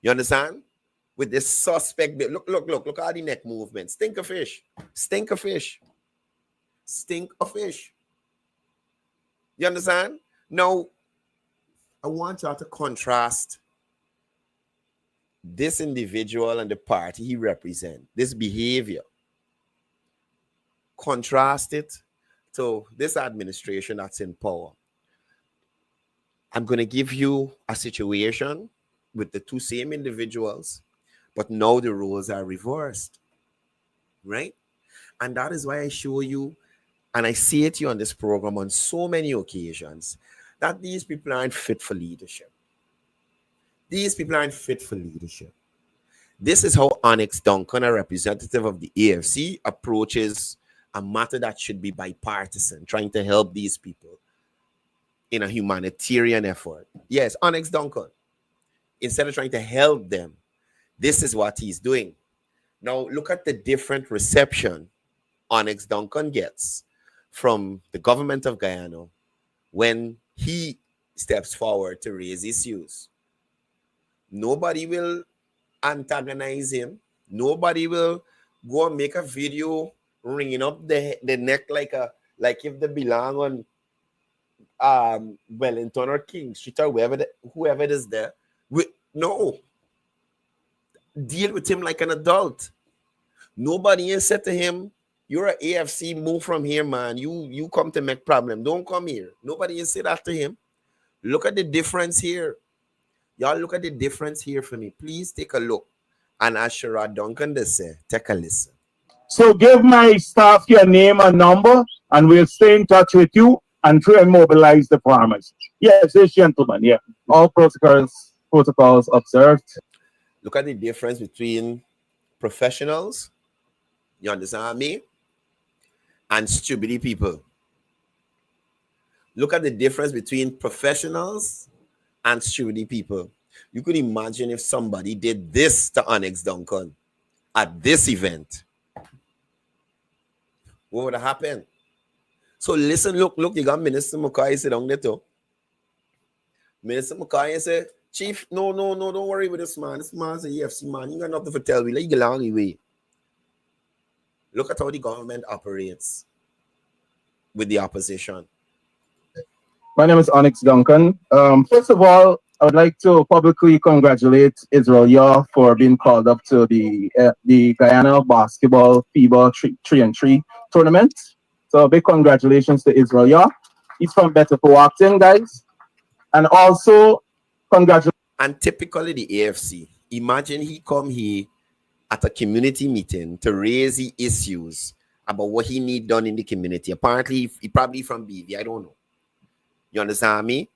You understand? With this suspect, look at all the neck movement. Stink of fish. You understand? Now, I want y'all to contrast this individual and the party he represents, this behavior. Contrast it to this administration that's in power. I'm going to give you a situation with the two same individuals, but now the roles are reversed, right? And that is why I show you, and I say it to you on this program on so many occasions, that these people aren't fit for leadership. This is how Onyx Duncan, a representative of the AFC, approaches a matter that should be bipartisan, trying to help these people in a humanitarian effort. Yes, Onyx Duncan, instead of trying to help them, this is what he's doing. Now, look at the different reception Onyx Duncan gets from the government of Guyana when he steps forward to raise issues. Nobody will antagonize him. Nobody will go and make a video ringing up the neck like if they belong on Wellington or King Street or whoever it is there. No. Deal with him like an adult. Nobody has said to him, you're an AFC, move from here, man. You come to make problem. Don't come here. Nobody has said that to him. Look at the difference here. Y'all look at the difference here for me. Please take a look. And as Sherrod Duncan does say, take a listen. So give my staff your name and number, and we'll stay in touch with you and try and mobilize the farmers. Yes, this gentleman, yeah. All protocols observed. Look at the difference between professionals, you understand me, and stupid people. Look at the difference between professionals and stupid people. You could imagine if somebody did this to Onyx Duncan at this event. What would have happened? So listen, look, you got Minister Mackay sit down there too. Minister Mackay said, Chief, no, don't worry with this man. This man's a EFC man. You got nothing to tell me. Let you get along away. Look at how the government operates with the opposition. My name is Onyx Duncan. First of all, I would like to publicly congratulate Israel Yaw for being called up to the Guyana Basketball FIBA 3-on-3 tournament. So big congratulations to Israel Yaw. He's from Better for Walkton, guys. And also, congratulations. And typically the AFC, imagine he come here at a community meeting to raise the issues about what he need done in the community. Apparently, he probably from BV, I don't know. You understand me?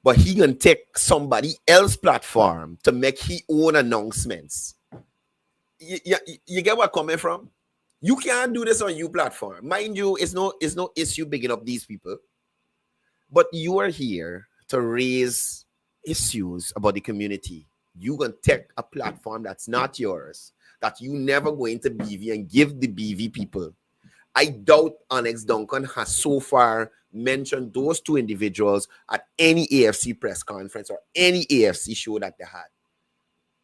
But he can take somebody else's platform to make his own announcements. You get where I'm coming from? You can't do this on your platform. Mind you, it's no issue bigging up these people. But you are here to raise issues about the community. You can take a platform that's not yours that you never go into BV and give the BV people. I doubt Onyx Duncan has so far mentioned those two individuals at any AFC press conference or any AFC show that they had.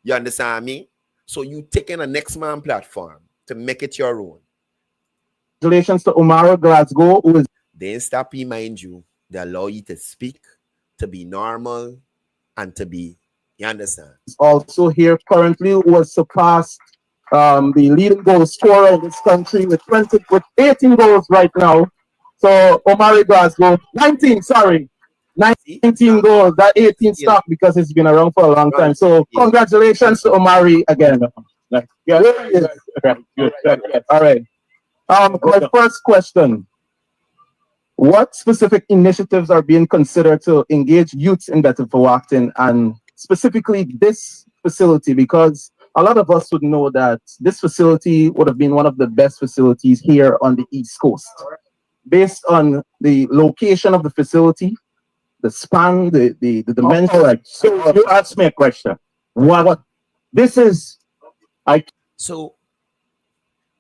You understand me? So you taking a next man platform to make it your own. Congratulations to Omari Glasgow, who is They stop you, mind you. They allow you to speak, to be normal, and to be, you understand? also here currently, who has surpassed the leading goal scorer in this country with 18 goals right now. So Omari Glasgow, 19 goals. That 18 stuck because it's been around for a long time. So congratulations to Omari again. Yeah, good. All right. My first question: what specific initiatives are being considered to engage youths in better for acting, and specifically this facility? Because a lot of us would know that this facility would have been one of the best facilities here on the East Coast. Based on the location of the facility, the span, the dimension. All right. So you asked me a question. What this is, So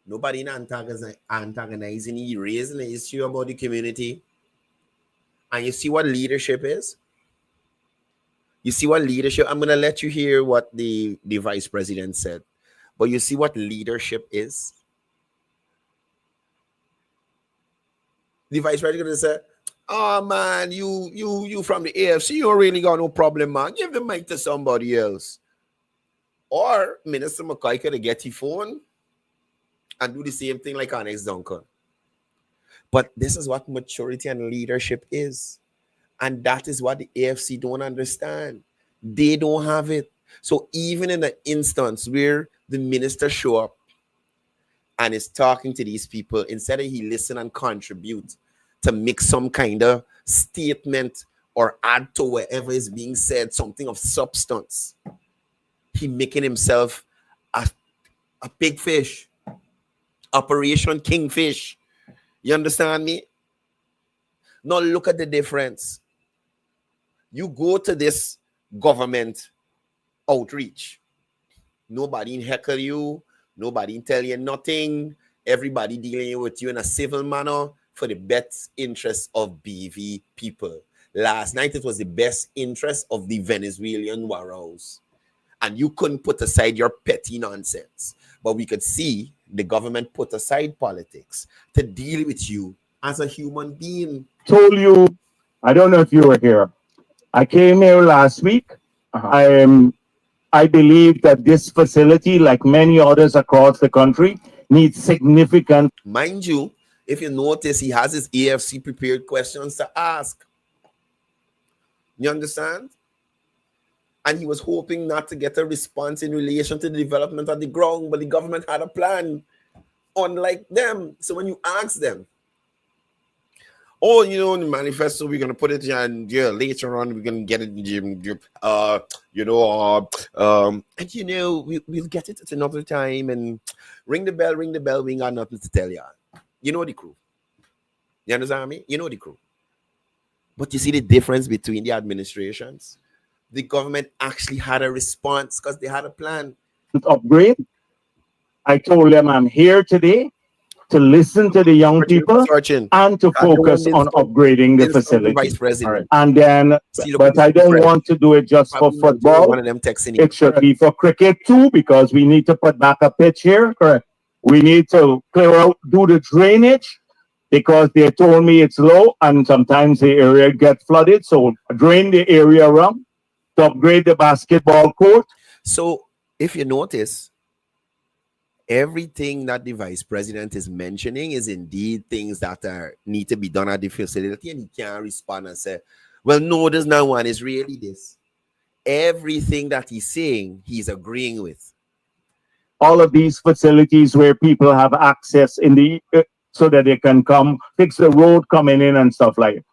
nobody antagonizing you, raising the issue about the community. And you see what leadership is? You see what leadership, I'm going to let you hear what the vice president said. But you see what leadership is? The vice president said, oh man, you from the AFC, you don't really got no problem, man. Give the mic to somebody else. Or Minister McCoy could get his phone and do the same thing like Onyx Duncan. But this is what maturity and leadership is. And that is what the AFC don't understand. They don't have it. So even in the instance where the minister show up and is talking to these people, instead of he listen and contribute to make some kind of statement or add to whatever is being said, something of substance, he making himself a big fish. Operation Kingfish. You understand me? Now look at the difference. You go to this government outreach. Nobody heckle you. Nobody tell you nothing. Everybody dealing with you in a civil manner for the best interest of BV people. Last night, it was the best interest of the Venezuelan Warros. And you couldn't put aside your petty nonsense. But we could see the government put aside politics to deal with you as a human being. Told you, I don't know if you were here. I came here last week. I believe that this facility, like many others across the country, needs significant. Mind you, if you notice, he has his AFC prepared questions to ask. You understand? And he was hoping not to get a response in relation to the development of the ground, but the government had a plan, unlike them. So when you ask them, oh, you know, in the manifesto, we're going to put it here, and yeah, later on, we're going to get it in the and you know, we'll get it at another time, and ring the bell, we ain't got nothing to tell you. You know the crew. You understand me? You know the crew. But you see the difference between the administrations? The government actually had a response because they had a plan. Upgrade. I told them I'm here today to listen to the young people and to focus on upgrading the facility. Vice President. And then, but I don't want to do it just for football. One of them texting it should be for cricket too, because we need to put back a pitch here. Correct. We need to clear out, do the drainage, because they told me it's low and sometimes the area gets flooded. So drain the area around to upgrade the basketball court. So if you notice, everything that the vice president is mentioning is indeed things that need to be done at the facility, and he can't respond and say, well, no, there's no one. It's really this. Everything that he's saying, he's agreeing with. All of these facilities where people have access in the so that they can come fix the road coming in and stuff like that.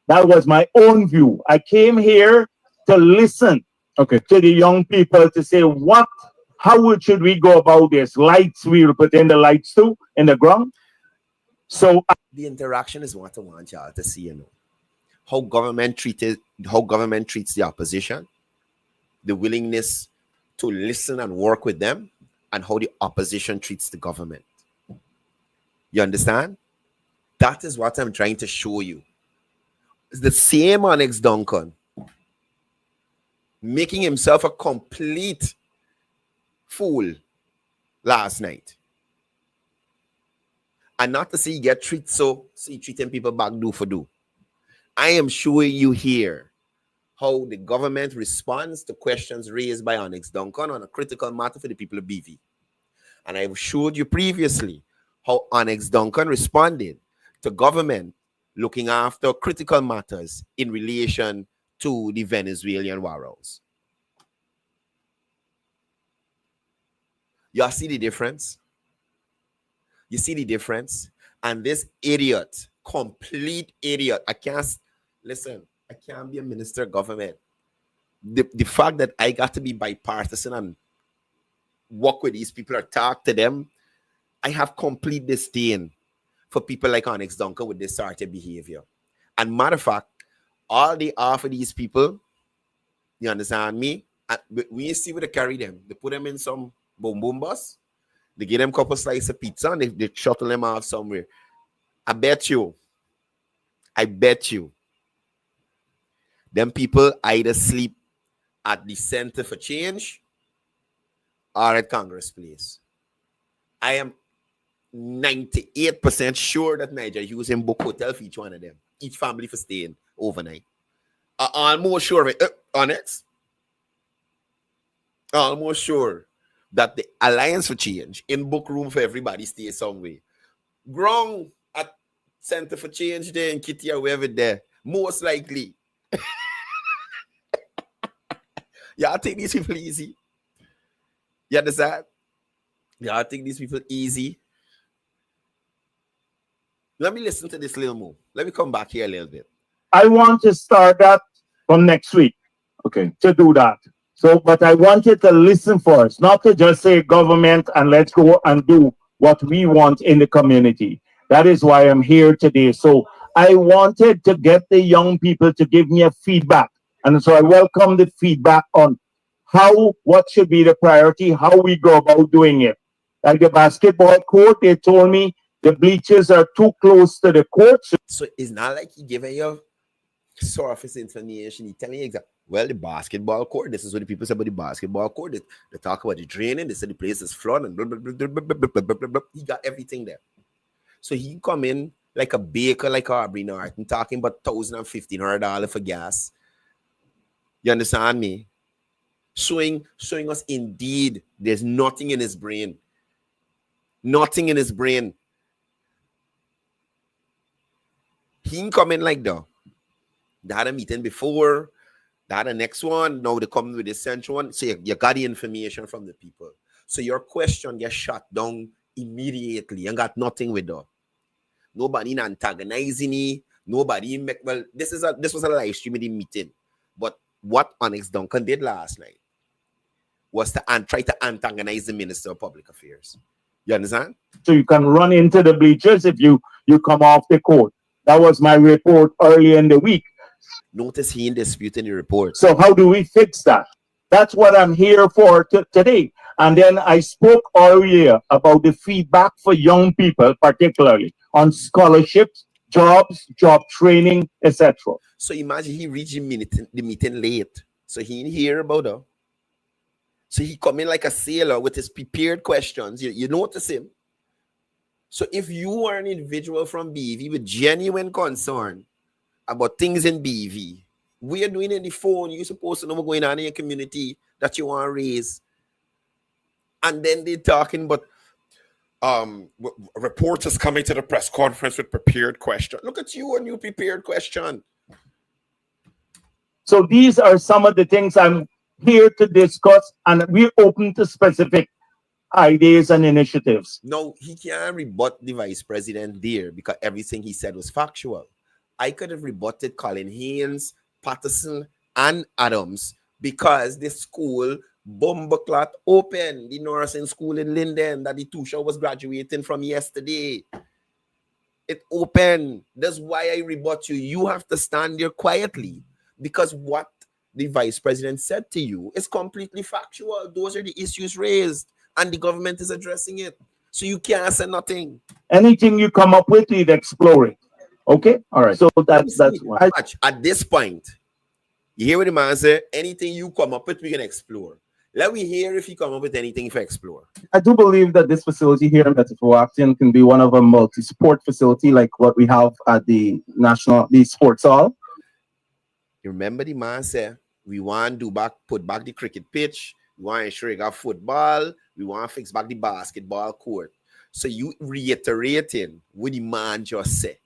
That was my own view. I came here to listen to the young people to say how should we go about this? Lights, we'll put in the lights too in the ground. So the interaction is what I want y'all to see, you know. How government treats the opposition, the willingness to listen and work with them, and how the opposition treats the government. You understand? That is what I'm trying to show you. It's the same Onyx Duncan making himself a complete fool last night. And not to say you get treated so you treating people back do for do. I am showing you here how the government responds to questions raised by Onyx Duncan on a critical matter for the people of BV. And I've showed you previously how Onyx Duncan responded to government looking after critical matters in relation to the Venezuelan wars. Y'all see the difference? You see the difference? And this idiot, complete idiot, I can't be a minister of government. The fact that I got to be bipartisan and work with these people or talk to them, I have complete disdain for people like Onyx Duncan with this sort of behavior. And matter of fact, all they offer these people, you understand me? We see where they carry them. They put them in some boom boom bus. They give them a couple slices of pizza and they shuttle them off somewhere. I bet you, them people either sleep at the Center for Change or at Congress Place. I am 98% sure that Nigeria using book hotel for each one of them. Each family for staying overnight. Almost sure of it. Honest. Almost sure that the Alliance for Change in book room for everybody stay somewhere. Grong at Center for Change there in Kitty or wherever there. Most likely. Y'all take these people easy. You understand? Y'all take these people easy. Let me listen to this little move. Let me come back here a little bit. I want to start that from next week. Okay, to do that. So, but I want you to listen first, not to just say government and let's go and do what we want in the community. That is why I'm here today. So I wanted to get the young people to give me a feedback. And so I welcome the feedback on what should be the priority, how we go about doing it. Like the basketball court, they told me the bleachers are too close to the court. So it's not like he giving you surface information. He telling you exactly, well, the basketball court, this is what the people say about the basketball court. They talk about the draining, they say the place is flooded, and blah, blah, blah, blah, blah, blah, blah, blah, blah. He got everything there. So he come in like a baker, like Aubrey Norton, talking about $1,000 and $1,500 for gas. You understand me? Showing us indeed there's nothing in his brain. Nothing in his brain. He ain't come in like that. They had a meeting before. They had the next one. Now they come with the central one. So you got the information from the people. So your question gets shut down immediately. You got nothing with that. Nobody antagonizing me. Nobody make, well, this was a live streaming meeting. But what Onyx Duncan did last night was to try to antagonize the Minister of Public Affairs. You understand? So you can run into the bleachers if you come off the court. That was my report early in the week. Notice he ain't disputing the report. So how do we fix that? That's what I'm here for today. And then I spoke earlier about the feedback for young people, particularly on scholarships, jobs, job training, etc. So imagine he reached the meeting late. So he didn't hear about it. So he come in like a sailor with his prepared questions. You notice him. So if you are an individual from BV with genuine concern about things in BV, we are doing it in the phone. You're supposed to know what's going on in your community that you want to raise. And then they're talking about reporters coming to the press conference with prepared questions. Look at you and your prepared question. So these are some of the things I'm here to discuss, and we're open to specific ideas and initiatives. No, he can't rebut the vice president there because everything he said was factual. I could have rebutted Colin Haynes, Patterson, and Adams because the school bumbleclot open, the nursing school in Linden that the Tusha was graduating from yesterday. It opened. That's why I rebut you. You have to stand there quietly because what the vice president said to you is completely factual. Those are the issues raised. and the government is addressing it. So you can't say nothing. Anything you come up with, we'd explore it. Okay? All right. So that's why. Watch, at this point, you hear what the man say? Anything you come up with, we can explore. Let me hear if you come up with anything for explore. I do believe that this facility here in Bettyfoaction can be one of a multi-sport facility like what we have at the sports hall. You remember the man said, we want to put back the cricket pitch. We want to ensure you got football. We want to fix back the basketball court. So you reiterating what the man just said.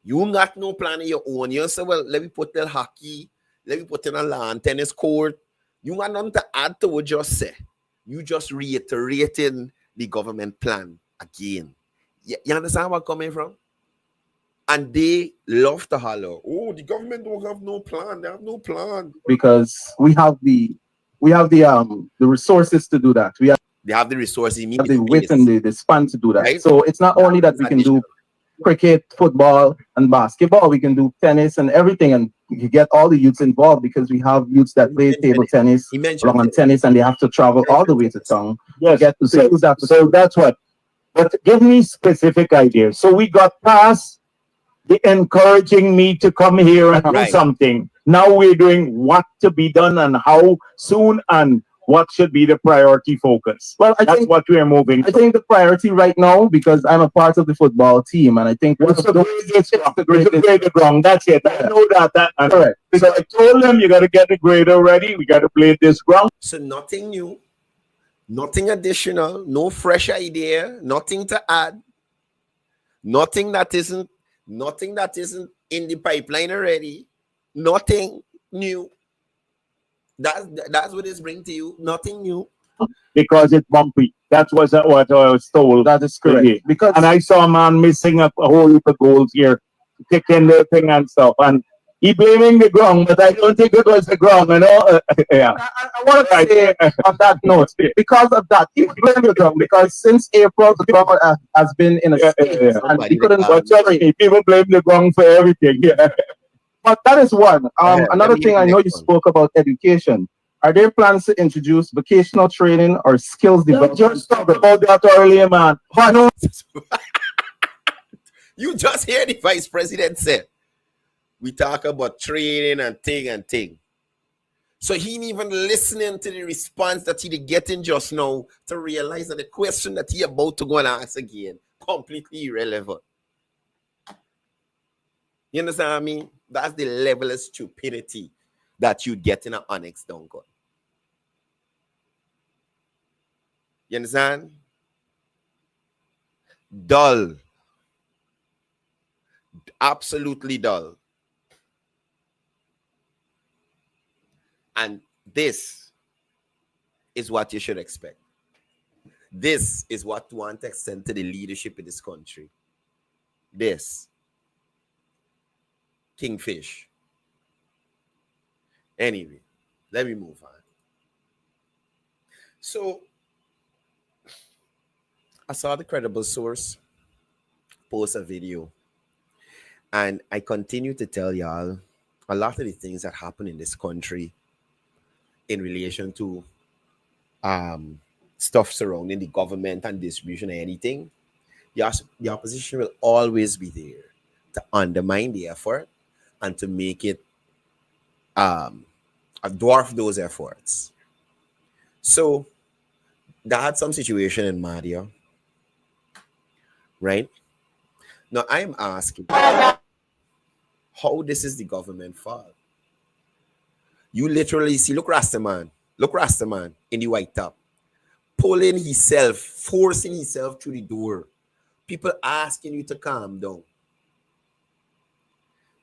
You got no plan of your own. You say, well, let me put the hockey. Let me put in a lawn tennis court. You got nothing to add to what you just said. You just reiterating the government plan again. You understand where I'm coming from? And they love to holler, oh, the government don't have no plan. They have no plan. Because we have the resources to do that. They have the resources. We have the width and the span to do that. Right? So it's not only that we can do cricket, football, and basketball. We can do tennis and everything, and we can get all the youths involved because we have youths that play table tennis, long tennis, and they have to travel all the way to town to get to see that. So that's what. But give me specific ideas. So we got past the encouraging me to come here and do something. Now we're doing what to be done and how soon and what should be the priority focus. Well, that's what we're moving. I think the priority right now, because I'm a part of the football team, and I think it's the greater ground. That's it. I know that. Correct. So I told them you got to get the grader ready. We got to play this ground. So nothing new, nothing additional, no fresh idea, nothing to add, nothing that isn't in the pipeline already, nothing new. That's what it's bring to you. Nothing new. Because it's bumpy. That's what I was told. That is correct. And I saw a man missing a whole heap of goals here, kicking the thing and stuff. And he blaming the ground, but I don't think it was the ground. You know? I want to say on that note, because of that, he blamed the ground because since April, the ground has been in a state, and he couldn't. People blame the ground for everything. Yeah. But that is one. Another thing, I know you spoke about education. Are there plans to introduce vocational training or skills development? Just talk about that earlier, man. You just hear the vice president say, we talk about training and thing. So he ain't even listening to the response that he getting just now to realize that the question that he about to go and ask again, completely irrelevant. You understand what I mean? That's the level of stupidity that you get in an Onyx Duncan. You understand? Dull. Absolutely dull. And this is what you should expect. This is what you want to extend to the leadership in this country. This. Kingfish. Anyway, let me move on. So, I saw the credible source post a video, and I continue to tell y'all a lot of the things that happen in this country in relation to stuff surrounding the government and distribution and anything. The opposition will always be there to undermine the effort and to make it dwarf those efforts. So that had some situation in Madia, right? Now I'm asking how this is the government fault. You literally see, look Rastaman in the white top, pulling himself, forcing himself through the door. People asking you to calm down.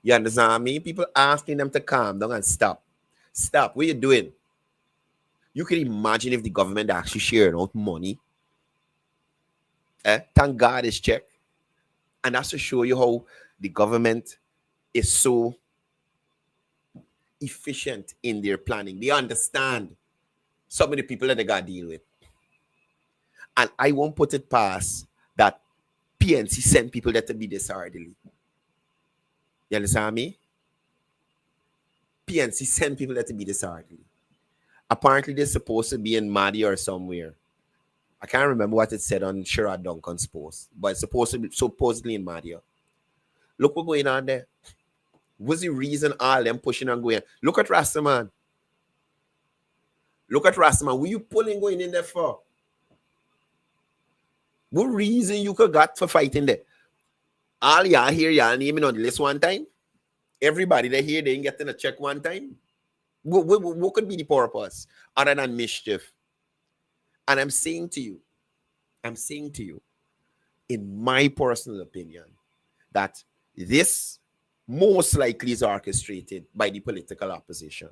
You understand me? People asking them to calm down and stop. Stop. What are you doing? You can imagine if the government actually shared out money. Thank God it's checked. And that's to show you how the government is so efficient in their planning. They understand some of the people that they got to deal with. And I won't put it past that PNC sent people there to be disorderly. You understand me? PNC sent people there to be disorderly. Apparently, they're supposed to be in Madi or somewhere. I can't remember what it said on Sherrod Duncan's post, but it's supposedly in Madia. Look what's going on there. What's the reason all them pushing and going? Look at Rastaman. Look at Rastaman. What you pulling going in there for? What reason you could got for fighting there? All y'all here, y'all naming on the list one time. Everybody that here, they ain't getting a check one time. What could be the purpose other than mischief? And I'm saying to you, in my personal opinion, that this most likely is orchestrated by the political opposition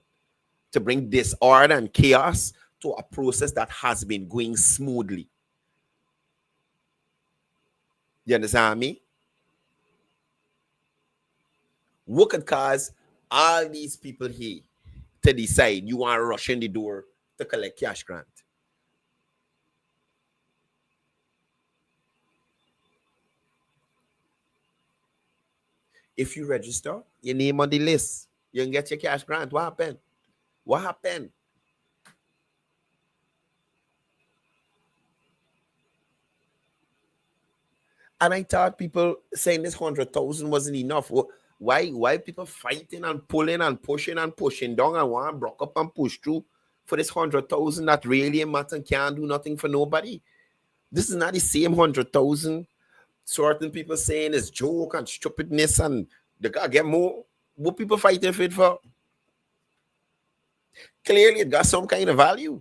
to bring disorder and chaos to a process that has been going smoothly. You understand me? What could cause all these people here to decide you want to rush in the door to collect cash grant? If you register, your name on the list, you can get your cash grant. What happened? What happened? And I thought people saying this 100,000 wasn't enough. Why people fighting and pulling and pushing down and want to block up and push through for this 100,000 that really matter and can't do nothing for nobody? This is not the same 100,000. Certain people saying it's joke and stupidness and they gotta get more. What people fighting for it for? Clearly, it got some kind of value.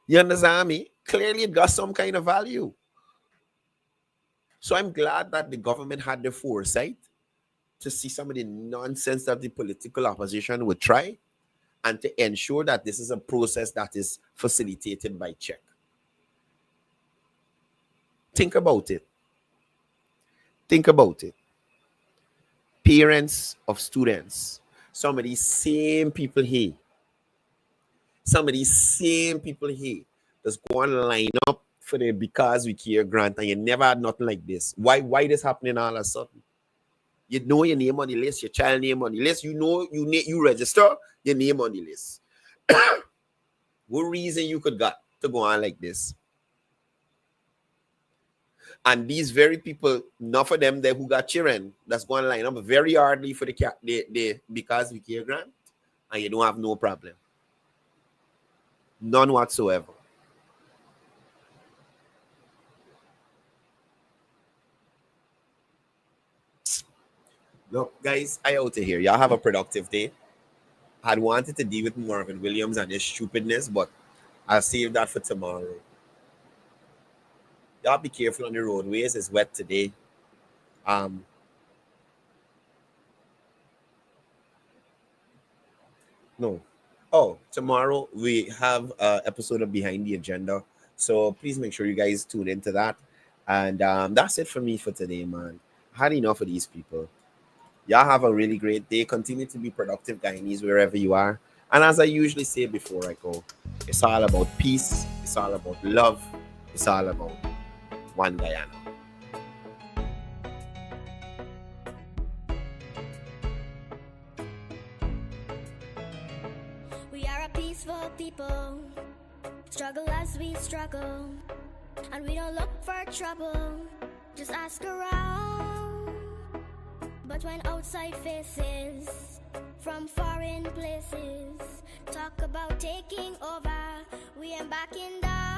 You understand me? Clearly, it got some kind of value. So I'm glad that the government had the foresight to see some of the nonsense that the political opposition would try and to ensure that this is a process that is facilitated by check. Think about it. Think about it. Parents of students, some of these same people here, just go and line up for the Because We Care grant and you never had nothing like this. Why this happening all of a sudden? You know your name on the list, your child name on the list, you register your name on the list. What reason you could got to go on like this? And these very people, not for them there who got children, that's going to line up very hardly for the Because We Care grant, and you don't have no problem. None whatsoever. Look, guys, I out of here. Y'all have a productive day. I'd wanted to deal with Marvin Williams and his stupidness, but I'll save that for tomorrow. Y'all be careful on the roadways. It's wet today. No. Oh, tomorrow we have an episode of Behind the Agenda. So please make sure you guys tune into that. And that's it for me for today, man. I had enough of these people. Y'all have a really great day. Continue to be productive, Guyanese, wherever you are. And as I usually say before I go, it's all about peace. It's all about love. It's all about one Guyana. We are a peaceful people, struggle as we struggle, and we don't look for trouble, just ask around. But when outside faces from foreign places talk about taking over, we ain't backing down.